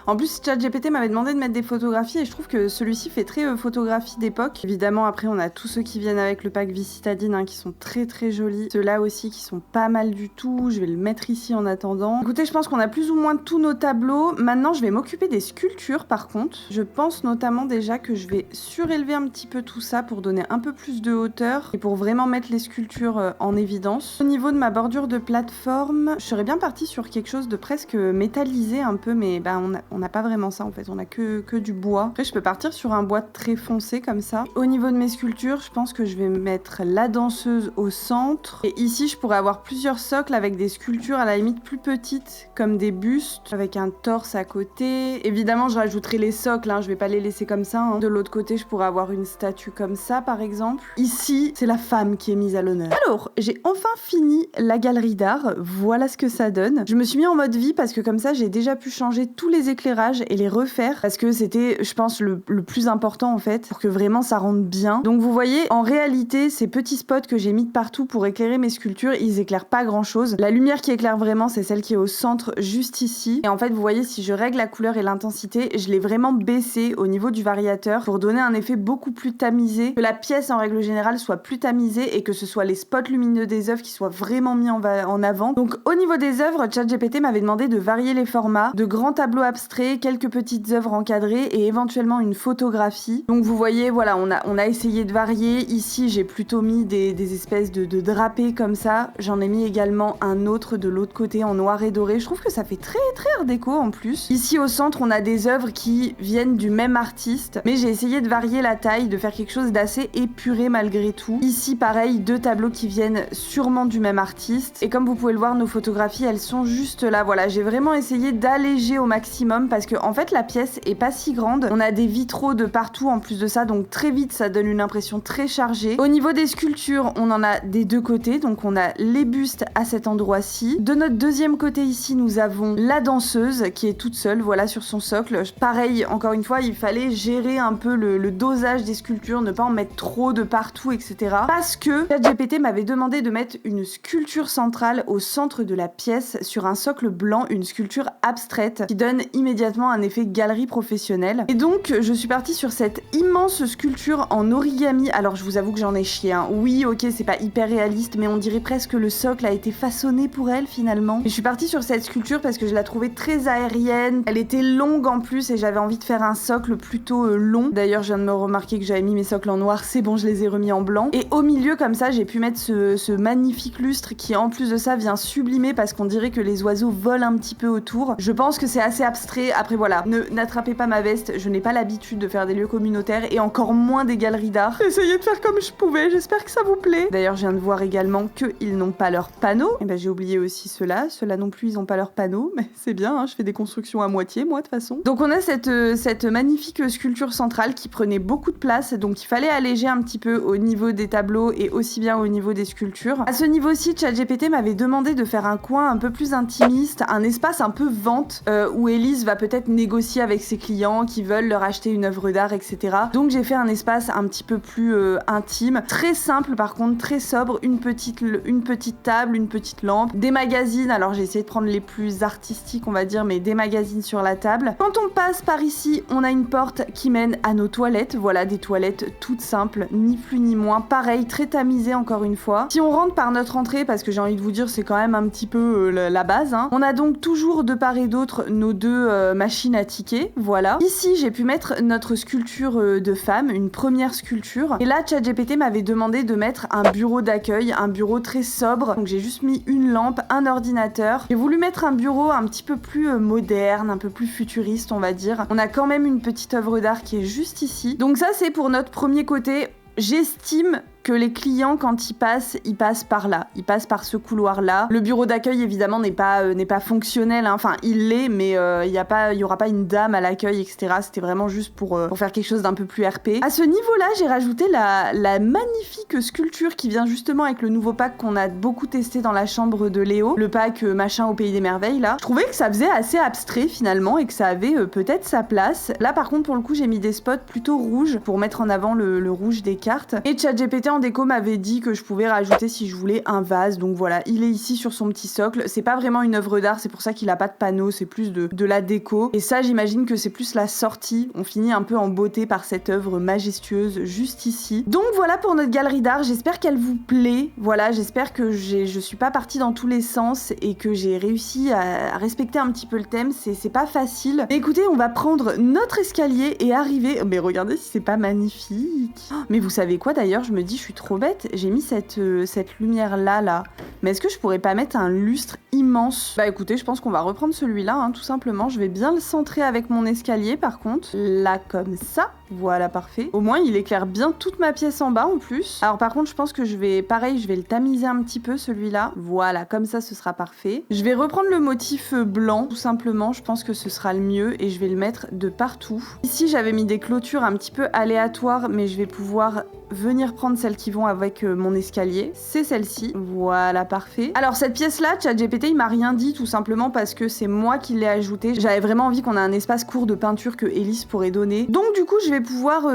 En plus ChatGPT m'avait demandé de mettre des photographies et je trouve que celui-ci fait très photographie d'époque. Évidemment après on a tous ceux qui viennent avec le pack Vie Citadine hein, qui sont très très jolis. Ceux-là aussi qui sont pas mal du tout. Je vais le mettre ici en attendant. Écoutez, je pense qu'on a plus ou moins tous nos tableaux. Maintenant, je vais m'occuper des sculptures par contre. Je pense notamment déjà que je vais surélever un petit peu tout ça pour donner un peu plus de hauteur et pour vraiment mettre les sculptures en évidence. Au niveau de ma bordure de plateforme, je serais bien partie sur quelque chose de presque métallisé un peu, mais on n'a pas vraiment ça en fait. On a que du bois. Après, je peux partir sur un bois très foncé comme ça. Au niveau de mes sculptures, je pense que je vais mettre la danseuse au centre. Et ici, je pourrais avoir plusieurs socles avec des sculptures à la limite plus petites, comme des bustes avec un torse à côté. Évidemment, je rajouterai les socles, hein, je vais pas les laisser comme ça. Hein. De l'autre côté, je pourrais avoir une statue comme ça, par exemple. Ici, c'est la femme qui est mise à l'honneur. Alors, j'ai enfin fini la galerie d'art. Voilà ce que ça donne. Je me suis mis en mode vie parce que comme ça, j'ai déjà pu changer tous les éclairages et les refaire parce que c'était, je pense, le plus important en fait pour que vraiment ça rende bien. Donc vous voyez, en réalité, ces petits spots que j'ai mis de partout pour éclairer mes sculptures, ils éclairent pas grand chose. La lumière qui éclaire vraiment, c'est celle qui est au centre, juste ici. Et en fait, vous voyez, si je règle la couleur et l'intensité, je l'ai vraiment baissé au niveau du variateur pour donner un effet beaucoup plus tamisé, que la pièce en règle générale soit plus tamisée et que ce soit les spots lumineux des œuvres qui soient vraiment mis en avant. Donc au niveau des œuvres, ChatGPT m'avait demandé de varier les formats, de grands tableaux abstraits, quelques petites œuvres encadrées et éventuellement une photographie. Donc vous voyez, voilà, on a essayé de varier. Ici, j'ai plutôt mis des espèces de drapés comme ça. J'en ai mis également un autre de l'autre côté en noir et doré. Je trouve que ça fait très art déco en plus. Ici au centre, on a des œuvres qui viennent du même artiste, mais j'ai essayé de varier la taille, de faire quelque chose d'assez épuré malgré tout. Ici, pareil, deux tableaux qui viennent sûrement du même artiste. Et comme vous pouvez le voir, nos photographies, elles sont juste là. Voilà, j'ai vraiment essayé d'alléger au maximum parce que en fait, la pièce est pas si grande. On a des vitraux de partout en plus de ça, donc très vite, ça donne une impression très chargée. Au niveau des sculptures, on en a des deux côtés, donc on a les bustes à cet endroit-ci. De notre deuxième côté ici, nous avons la danseuse qui est toute seule, voilà, sur son socle. Pareil, encore une fois, il fallait gérer un peu le dosage des sculptures, ne pas en mettre trop de partout, etc. Parce que ChatGPT m'avait demandé de mettre une sculpture centrale au centre de la pièce sur un socle blanc, une sculpture abstraite qui donne immédiatement un effet galerie professionnelle. Et donc, je suis partie sur cette immense sculpture en origami. Alors, je vous avoue que j'en ai chié, hein. Oui, ok, c'est pas hyper réaliste, mais on dirait presque que le socle a été façonné pour elle finalement. Et je suis partie sur cette sculpture parce que je la trouvais très aérienne. Elle était longue en plus et j'avais envie de faire un socle plutôt long. D'ailleurs, je viens de me remarquer que j'avais mis mes socles en noir. C'est bon, je les ai remis en blanc. Et au milieu, comme ça, j'ai pu mettre ce magnifique lustre qui, en plus de ça, vient sublimer parce qu'on dirait que les oiseaux volent un petit peu autour. Je pense que c'est assez abstrait. Après, voilà, n'attrapez pas ma veste. Je n'ai pas l'habitude de faire des lieux communautaires et encore moins des galeries d'art. J'ai essayé de faire comme je pouvais. J'espère que ça vous plaît. D'ailleurs, je viens de voir également qu'ils n'ont pas leur panneau. Et ben, j'ai oublié aussi ceux-là. Ceux-là non plus, ils n'ont pas leur panneau. Mais c'est bien, hein, je fais des constructions à moitié, moi, de toute façon. Donc, on a cette magnifique sculpture centrale qui prenait beaucoup de place. Donc, il fallait alléger un petit peu au niveau des tableaux et aussi bien au niveau des sculptures. À ce niveau-ci, ChatGPT m'avait demandé de faire un coin un peu plus intimiste, un espace un peu vente où Elise va peut-être négocier avec ses clients qui veulent leur acheter une œuvre d'art, etc. Donc j'ai fait un espace un petit peu plus intime, très simple par contre, très sobre, une petite table, une petite lampe, des magazines, alors j'ai essayé de prendre les plus artistiques on va dire, mais des magazines sur la table. Quand on passe par ici, on a une porte qui mène à nos toilettes, voilà, des toilettes toutes simples, ni plus ni moins, pareil, très tamisées encore une fois. Si on rentre par notre entrée, parce que j'ai envie de vous dire c'est quand même un petit peu la base, hein, on a donc toujours de part et d'autre nos deux machines à tickets, voilà. Ici j'ai pu mettre notre sculpture de femme, une première sculpture, et là ChatGPT m'avait demandé de mettre un bureau d'accueil, un bureau très sobre, donc j'ai juste mis une lampe, un ordinateur. J'ai voulu mettre un bureau un petit peu plus moderne, un peu plus futuriste on va dire. On a quand même une petite œuvre d'art qui est juste ici. Donc ça c'est pour notre premier côté. J'estime que les clients, quand ils passent par là. Ils passent par ce couloir-là. Le bureau d'accueil, évidemment, n'est pas fonctionnel. Hein. Enfin, il l'est, mais il y aura pas une dame à l'accueil, etc. C'était vraiment juste pour faire quelque chose d'un peu plus RP. À ce niveau-là, j'ai rajouté la magnifique sculpture qui vient justement avec le nouveau pack qu'on a beaucoup testé dans la chambre de Léo. Le pack machin au pays des merveilles, là. Je trouvais que ça faisait assez abstrait, finalement, et que ça avait peut-être sa place. Là, par contre, pour le coup, j'ai mis des spots plutôt rouges pour mettre en avant le rouge des cartes. Et ChatGPT en déco m'avait dit que je pouvais rajouter si je voulais un vase, donc voilà, il est ici sur son petit socle. C'est pas vraiment une œuvre d'art, c'est pour ça qu'il a pas de panneau, c'est plus de la déco. Et ça, j'imagine que c'est plus la sortie. On finit un peu en beauté par cette œuvre majestueuse juste ici. Donc voilà pour notre galerie d'art, j'espère qu'elle vous plaît. Voilà, j'espère que je suis pas partie dans tous les sens et que j'ai réussi à respecter un petit peu le thème. C'est pas facile. Mais écoutez, on va prendre notre escalier et arriver... Mais regardez si c'est pas magnifique. Mais vous savez quoi d'ailleurs, je me dis, je suis trop bête, j'ai mis cette lumière là. Mais est-ce que je pourrais pas mettre un lustre immense immense. Bah écoutez, je pense qu'on va reprendre celui-là, hein, tout simplement. Je vais bien le centrer avec mon escalier par contre. Là, comme ça. Voilà, parfait. Au moins, il éclaire bien toute ma pièce en bas en plus. Alors par contre, je pense que je vais, pareil, je vais le tamiser un petit peu celui-là. Voilà, comme ça, ce sera parfait. Je vais reprendre le motif blanc, tout simplement. Je pense que ce sera le mieux et je vais le mettre de partout. Ici, j'avais mis des clôtures un petit peu aléatoires, mais je vais pouvoir venir prendre celles qui vont avec mon escalier. C'est celle-ci. Voilà, parfait. Alors cette pièce-là, ChatGPT, il m'a rien dit, tout simplement parce que c'est moi qui l'ai ajoutée. J'avais vraiment envie qu'on ait un espace court de peinture que Elise pourrait donner. Donc du coup, je vais pouvoir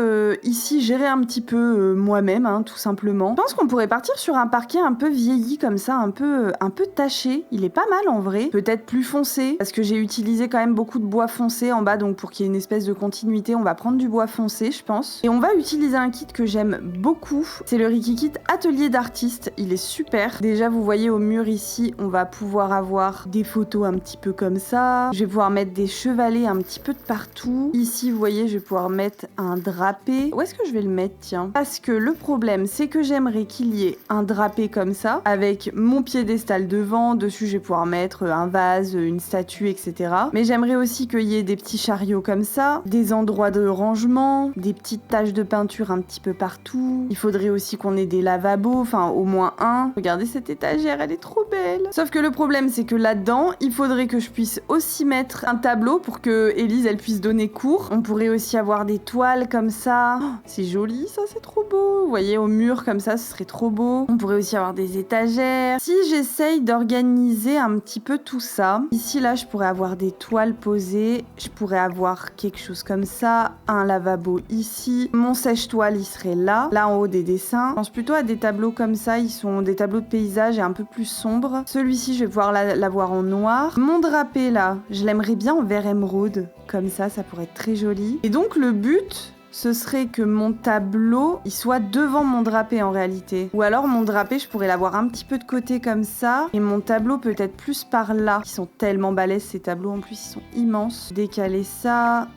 ici gérer un petit peu moi-même, hein, tout simplement. Je pense qu'on pourrait partir sur un parquet un peu vieilli comme ça, un peu taché. Il est pas mal en vrai. Peut-être plus foncé, parce que j'ai utilisé quand même beaucoup de bois foncé en bas, donc pour qu'il y ait une espèce de continuité, on va prendre du bois foncé, je pense. Et on va utiliser un kit que j'aime beaucoup. C'est le Rikikit Atelier d'artiste. Il est super. Déjà, vous voyez au mur ici, on va pouvoir avoir des photos un petit peu comme ça. Je vais pouvoir mettre des chevalets un petit peu de partout. Ici, vous voyez, je vais pouvoir mettre un drapé. Où est-ce que je vais le mettre, tiens? Parce que le problème, c'est que j'aimerais qu'il y ait un drapé comme ça, avec mon piédestal devant. Dessus, je vais pouvoir mettre un vase, une statue, etc. Mais j'aimerais aussi qu'il y ait des petits chariots comme ça, des endroits de rangement, des petites taches de peinture un petit peu partout. Il faudrait aussi qu'on ait des lavabos, enfin au moins un. Regardez cette étagère, elle est trop belle. Sauf que le problème, c'est que là-dedans, il faudrait que je puisse aussi mettre un tableau pour que Elise, elle puisse donner cours. On pourrait aussi avoir des toiles comme ça. Oh, c'est joli, ça, c'est trop beau. Vous voyez, au mur comme ça, ce serait trop beau. On pourrait aussi avoir des étagères. Si j'essaye d'organiser un petit peu tout ça, ici, là, je pourrais avoir des toiles posées. Je pourrais avoir quelque chose comme ça. Un lavabo ici. Mon sèche-toile, il serait là. Là, en haut des dessins. Je pense plutôt à des tableaux comme ça. Ils sont des tableaux de paysage et un peu plus sombres. Celui-ci, je vais pouvoir l'avoir en noir. Mon drapé, là, je l'aimerais bien en vert émeraude. Comme ça pourrait être très joli. Et donc, le but, ce serait que mon tableau, il soit devant mon drapé en réalité. Ou alors, mon drapé, je pourrais l'avoir un petit peu de côté comme ça. Et mon tableau, peut-être plus par là. Ils sont tellement balèzes, ces tableaux. En plus, ils sont immenses. Décaler ça.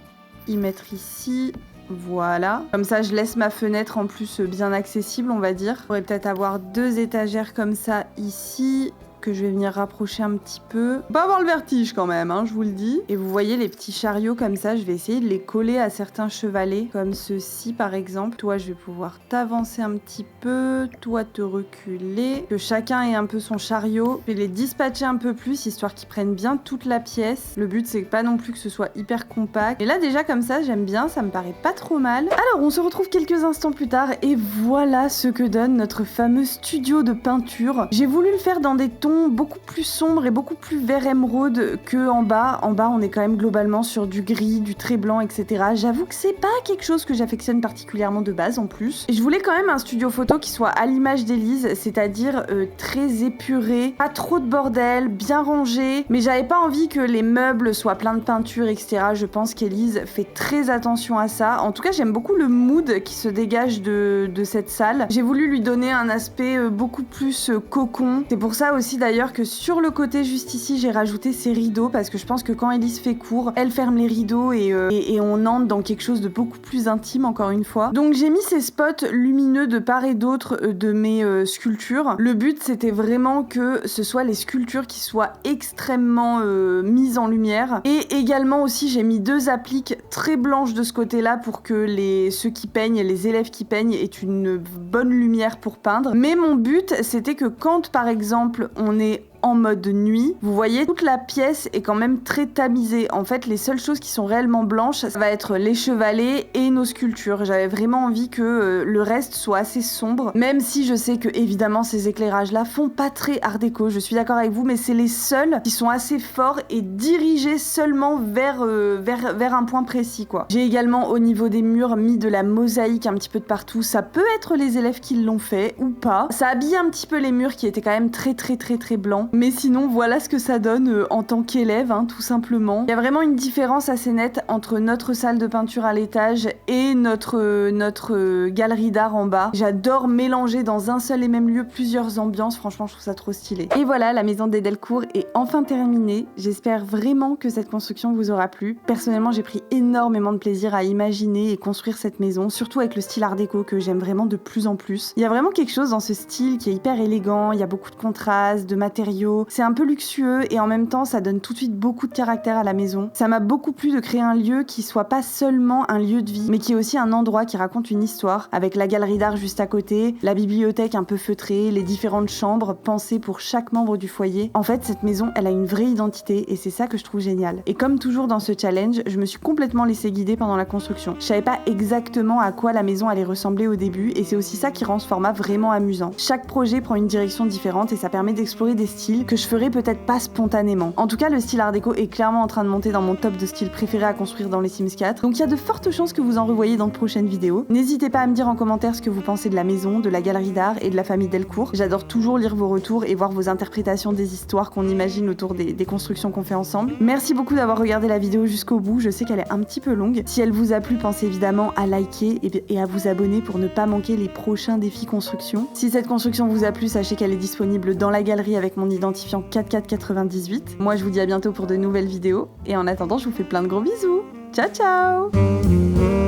Y mettre ici. Voilà. Comme ça, je laisse ma fenêtre en plus bien accessible, on va dire. Je pourrais peut-être avoir 2 étagères comme ça ici, que je vais venir rapprocher un petit peu. Pas avoir le vertige quand même, hein, je vous le dis. Et vous voyez les petits chariots comme ça, je vais essayer de les coller à certains chevalets, comme ceci par exemple. Toi, je vais pouvoir t'avancer un petit peu, toi te reculer, que chacun ait un peu son chariot. Je vais les dispatcher un peu plus, histoire qu'ils prennent bien toute la pièce. Le but, c'est pas non plus que ce soit hyper compact. Et là, déjà comme ça, j'aime bien, ça me paraît pas trop mal. Alors, on se retrouve quelques instants plus tard, et voilà ce que donne notre fameux studio de peinture. J'ai voulu le faire dans des tons beaucoup plus sombre et beaucoup plus vert émeraude que en bas. En bas, on est quand même globalement sur du gris, du très blanc, etc. J'avoue que c'est pas quelque chose que j'affectionne particulièrement de base en plus. Et je voulais quand même un studio photo qui soit à l'image d'Elise, c'est-à-dire très épuré, pas trop de bordel, bien rangé. Mais j'avais pas envie que les meubles soient pleins de peinture, etc. Je pense qu'Elise fait très attention à ça. En tout cas, j'aime beaucoup le mood qui se dégage de cette salle. J'ai voulu lui donner un aspect beaucoup plus cocon. C'est pour ça aussi d'ailleurs que sur le côté juste ici, j'ai rajouté ces rideaux parce que je pense que quand Elise fait cours, elle ferme les rideaux et on entre dans quelque chose de beaucoup plus intime encore une fois. Donc j'ai mis ces spots lumineux de part et d'autre de mes sculptures. Le but c'était vraiment que ce soit les sculptures qui soient extrêmement mises en lumière. Et également aussi j'ai mis 2 appliques très blanches de ce côté-là pour que ceux qui peignent, les élèves qui peignent aient une bonne lumière pour peindre. Mais mon but c'était que quand par exemple on est en mode nuit, vous voyez, toute la pièce est quand même très tamisée. En fait, les seules choses qui sont réellement blanches, ça va être les chevalets et nos sculptures. J'avais vraiment envie que le reste soit assez sombre, même si je sais que évidemment ces éclairages-là font pas très art déco, je suis d'accord avec vous, mais c'est les seuls qui sont assez forts et dirigés seulement vers un point précis, quoi. J'ai également au niveau des murs mis de la mosaïque un petit peu de partout. Ça peut être les élèves qui l'ont fait ou pas. Ça habille un petit peu les murs qui étaient quand même très blancs. Mais sinon, voilà ce que ça donne en tant qu'élève, hein, tout simplement. Il y a vraiment une différence assez nette entre notre salle de peinture à l'étage et notre galerie d'art en bas. J'adore mélanger dans un seul et même lieu plusieurs ambiances. Franchement, je trouve ça trop stylé. Et voilà, la maison des Delcourt est enfin terminée. J'espère vraiment que cette construction vous aura plu. Personnellement, j'ai pris énormément de plaisir à imaginer et construire cette maison, surtout avec le style art déco que j'aime vraiment de plus en plus. Il y a vraiment quelque chose dans ce style qui est hyper élégant. Il y a beaucoup de contrastes, de matériaux matériaux. C'est un peu luxueux et en même temps ça donne tout de suite beaucoup de caractère à la maison. Ça m'a beaucoup plu de créer un lieu qui soit pas seulement un lieu de vie, mais qui est aussi un endroit qui raconte une histoire, avec la galerie d'art juste à côté, la bibliothèque un peu feutrée, les différentes chambres pensées pour chaque membre du foyer. En fait, cette maison, elle a une vraie identité et c'est ça que je trouve génial. Et comme toujours dans ce challenge, je me suis complètement laissée guider pendant la construction. Je savais pas exactement à quoi la maison allait ressembler au début et c'est aussi ça qui rend ce format vraiment amusant. Chaque projet prend une direction différente et ça permet d'explorer des styles que je ferais peut-être pas spontanément. En tout cas, le style art déco est clairement en train de monter dans mon top de styles préférés à construire dans les Sims 4, donc il y a de fortes chances que vous en revoyez dans de prochaines vidéos. N'hésitez pas à me dire en commentaire ce que vous pensez de la maison, de la galerie d'art et de la famille Delcourt. J'adore toujours lire vos retours et voir vos interprétations des histoires qu'on imagine autour des constructions qu'on fait ensemble. Merci beaucoup d'avoir regardé la vidéo jusqu'au bout, je sais qu'elle est un petit peu longue. Si elle vous a plu, pensez évidemment à liker et à vous abonner pour ne pas manquer les prochains défis construction. Si cette construction vous a plu, sachez qu'elle est disponible dans la galerie avec mon identifiant 4498. Moi je vous dis à bientôt pour de nouvelles vidéos et en attendant je vous fais plein de gros bisous. Ciao ciao!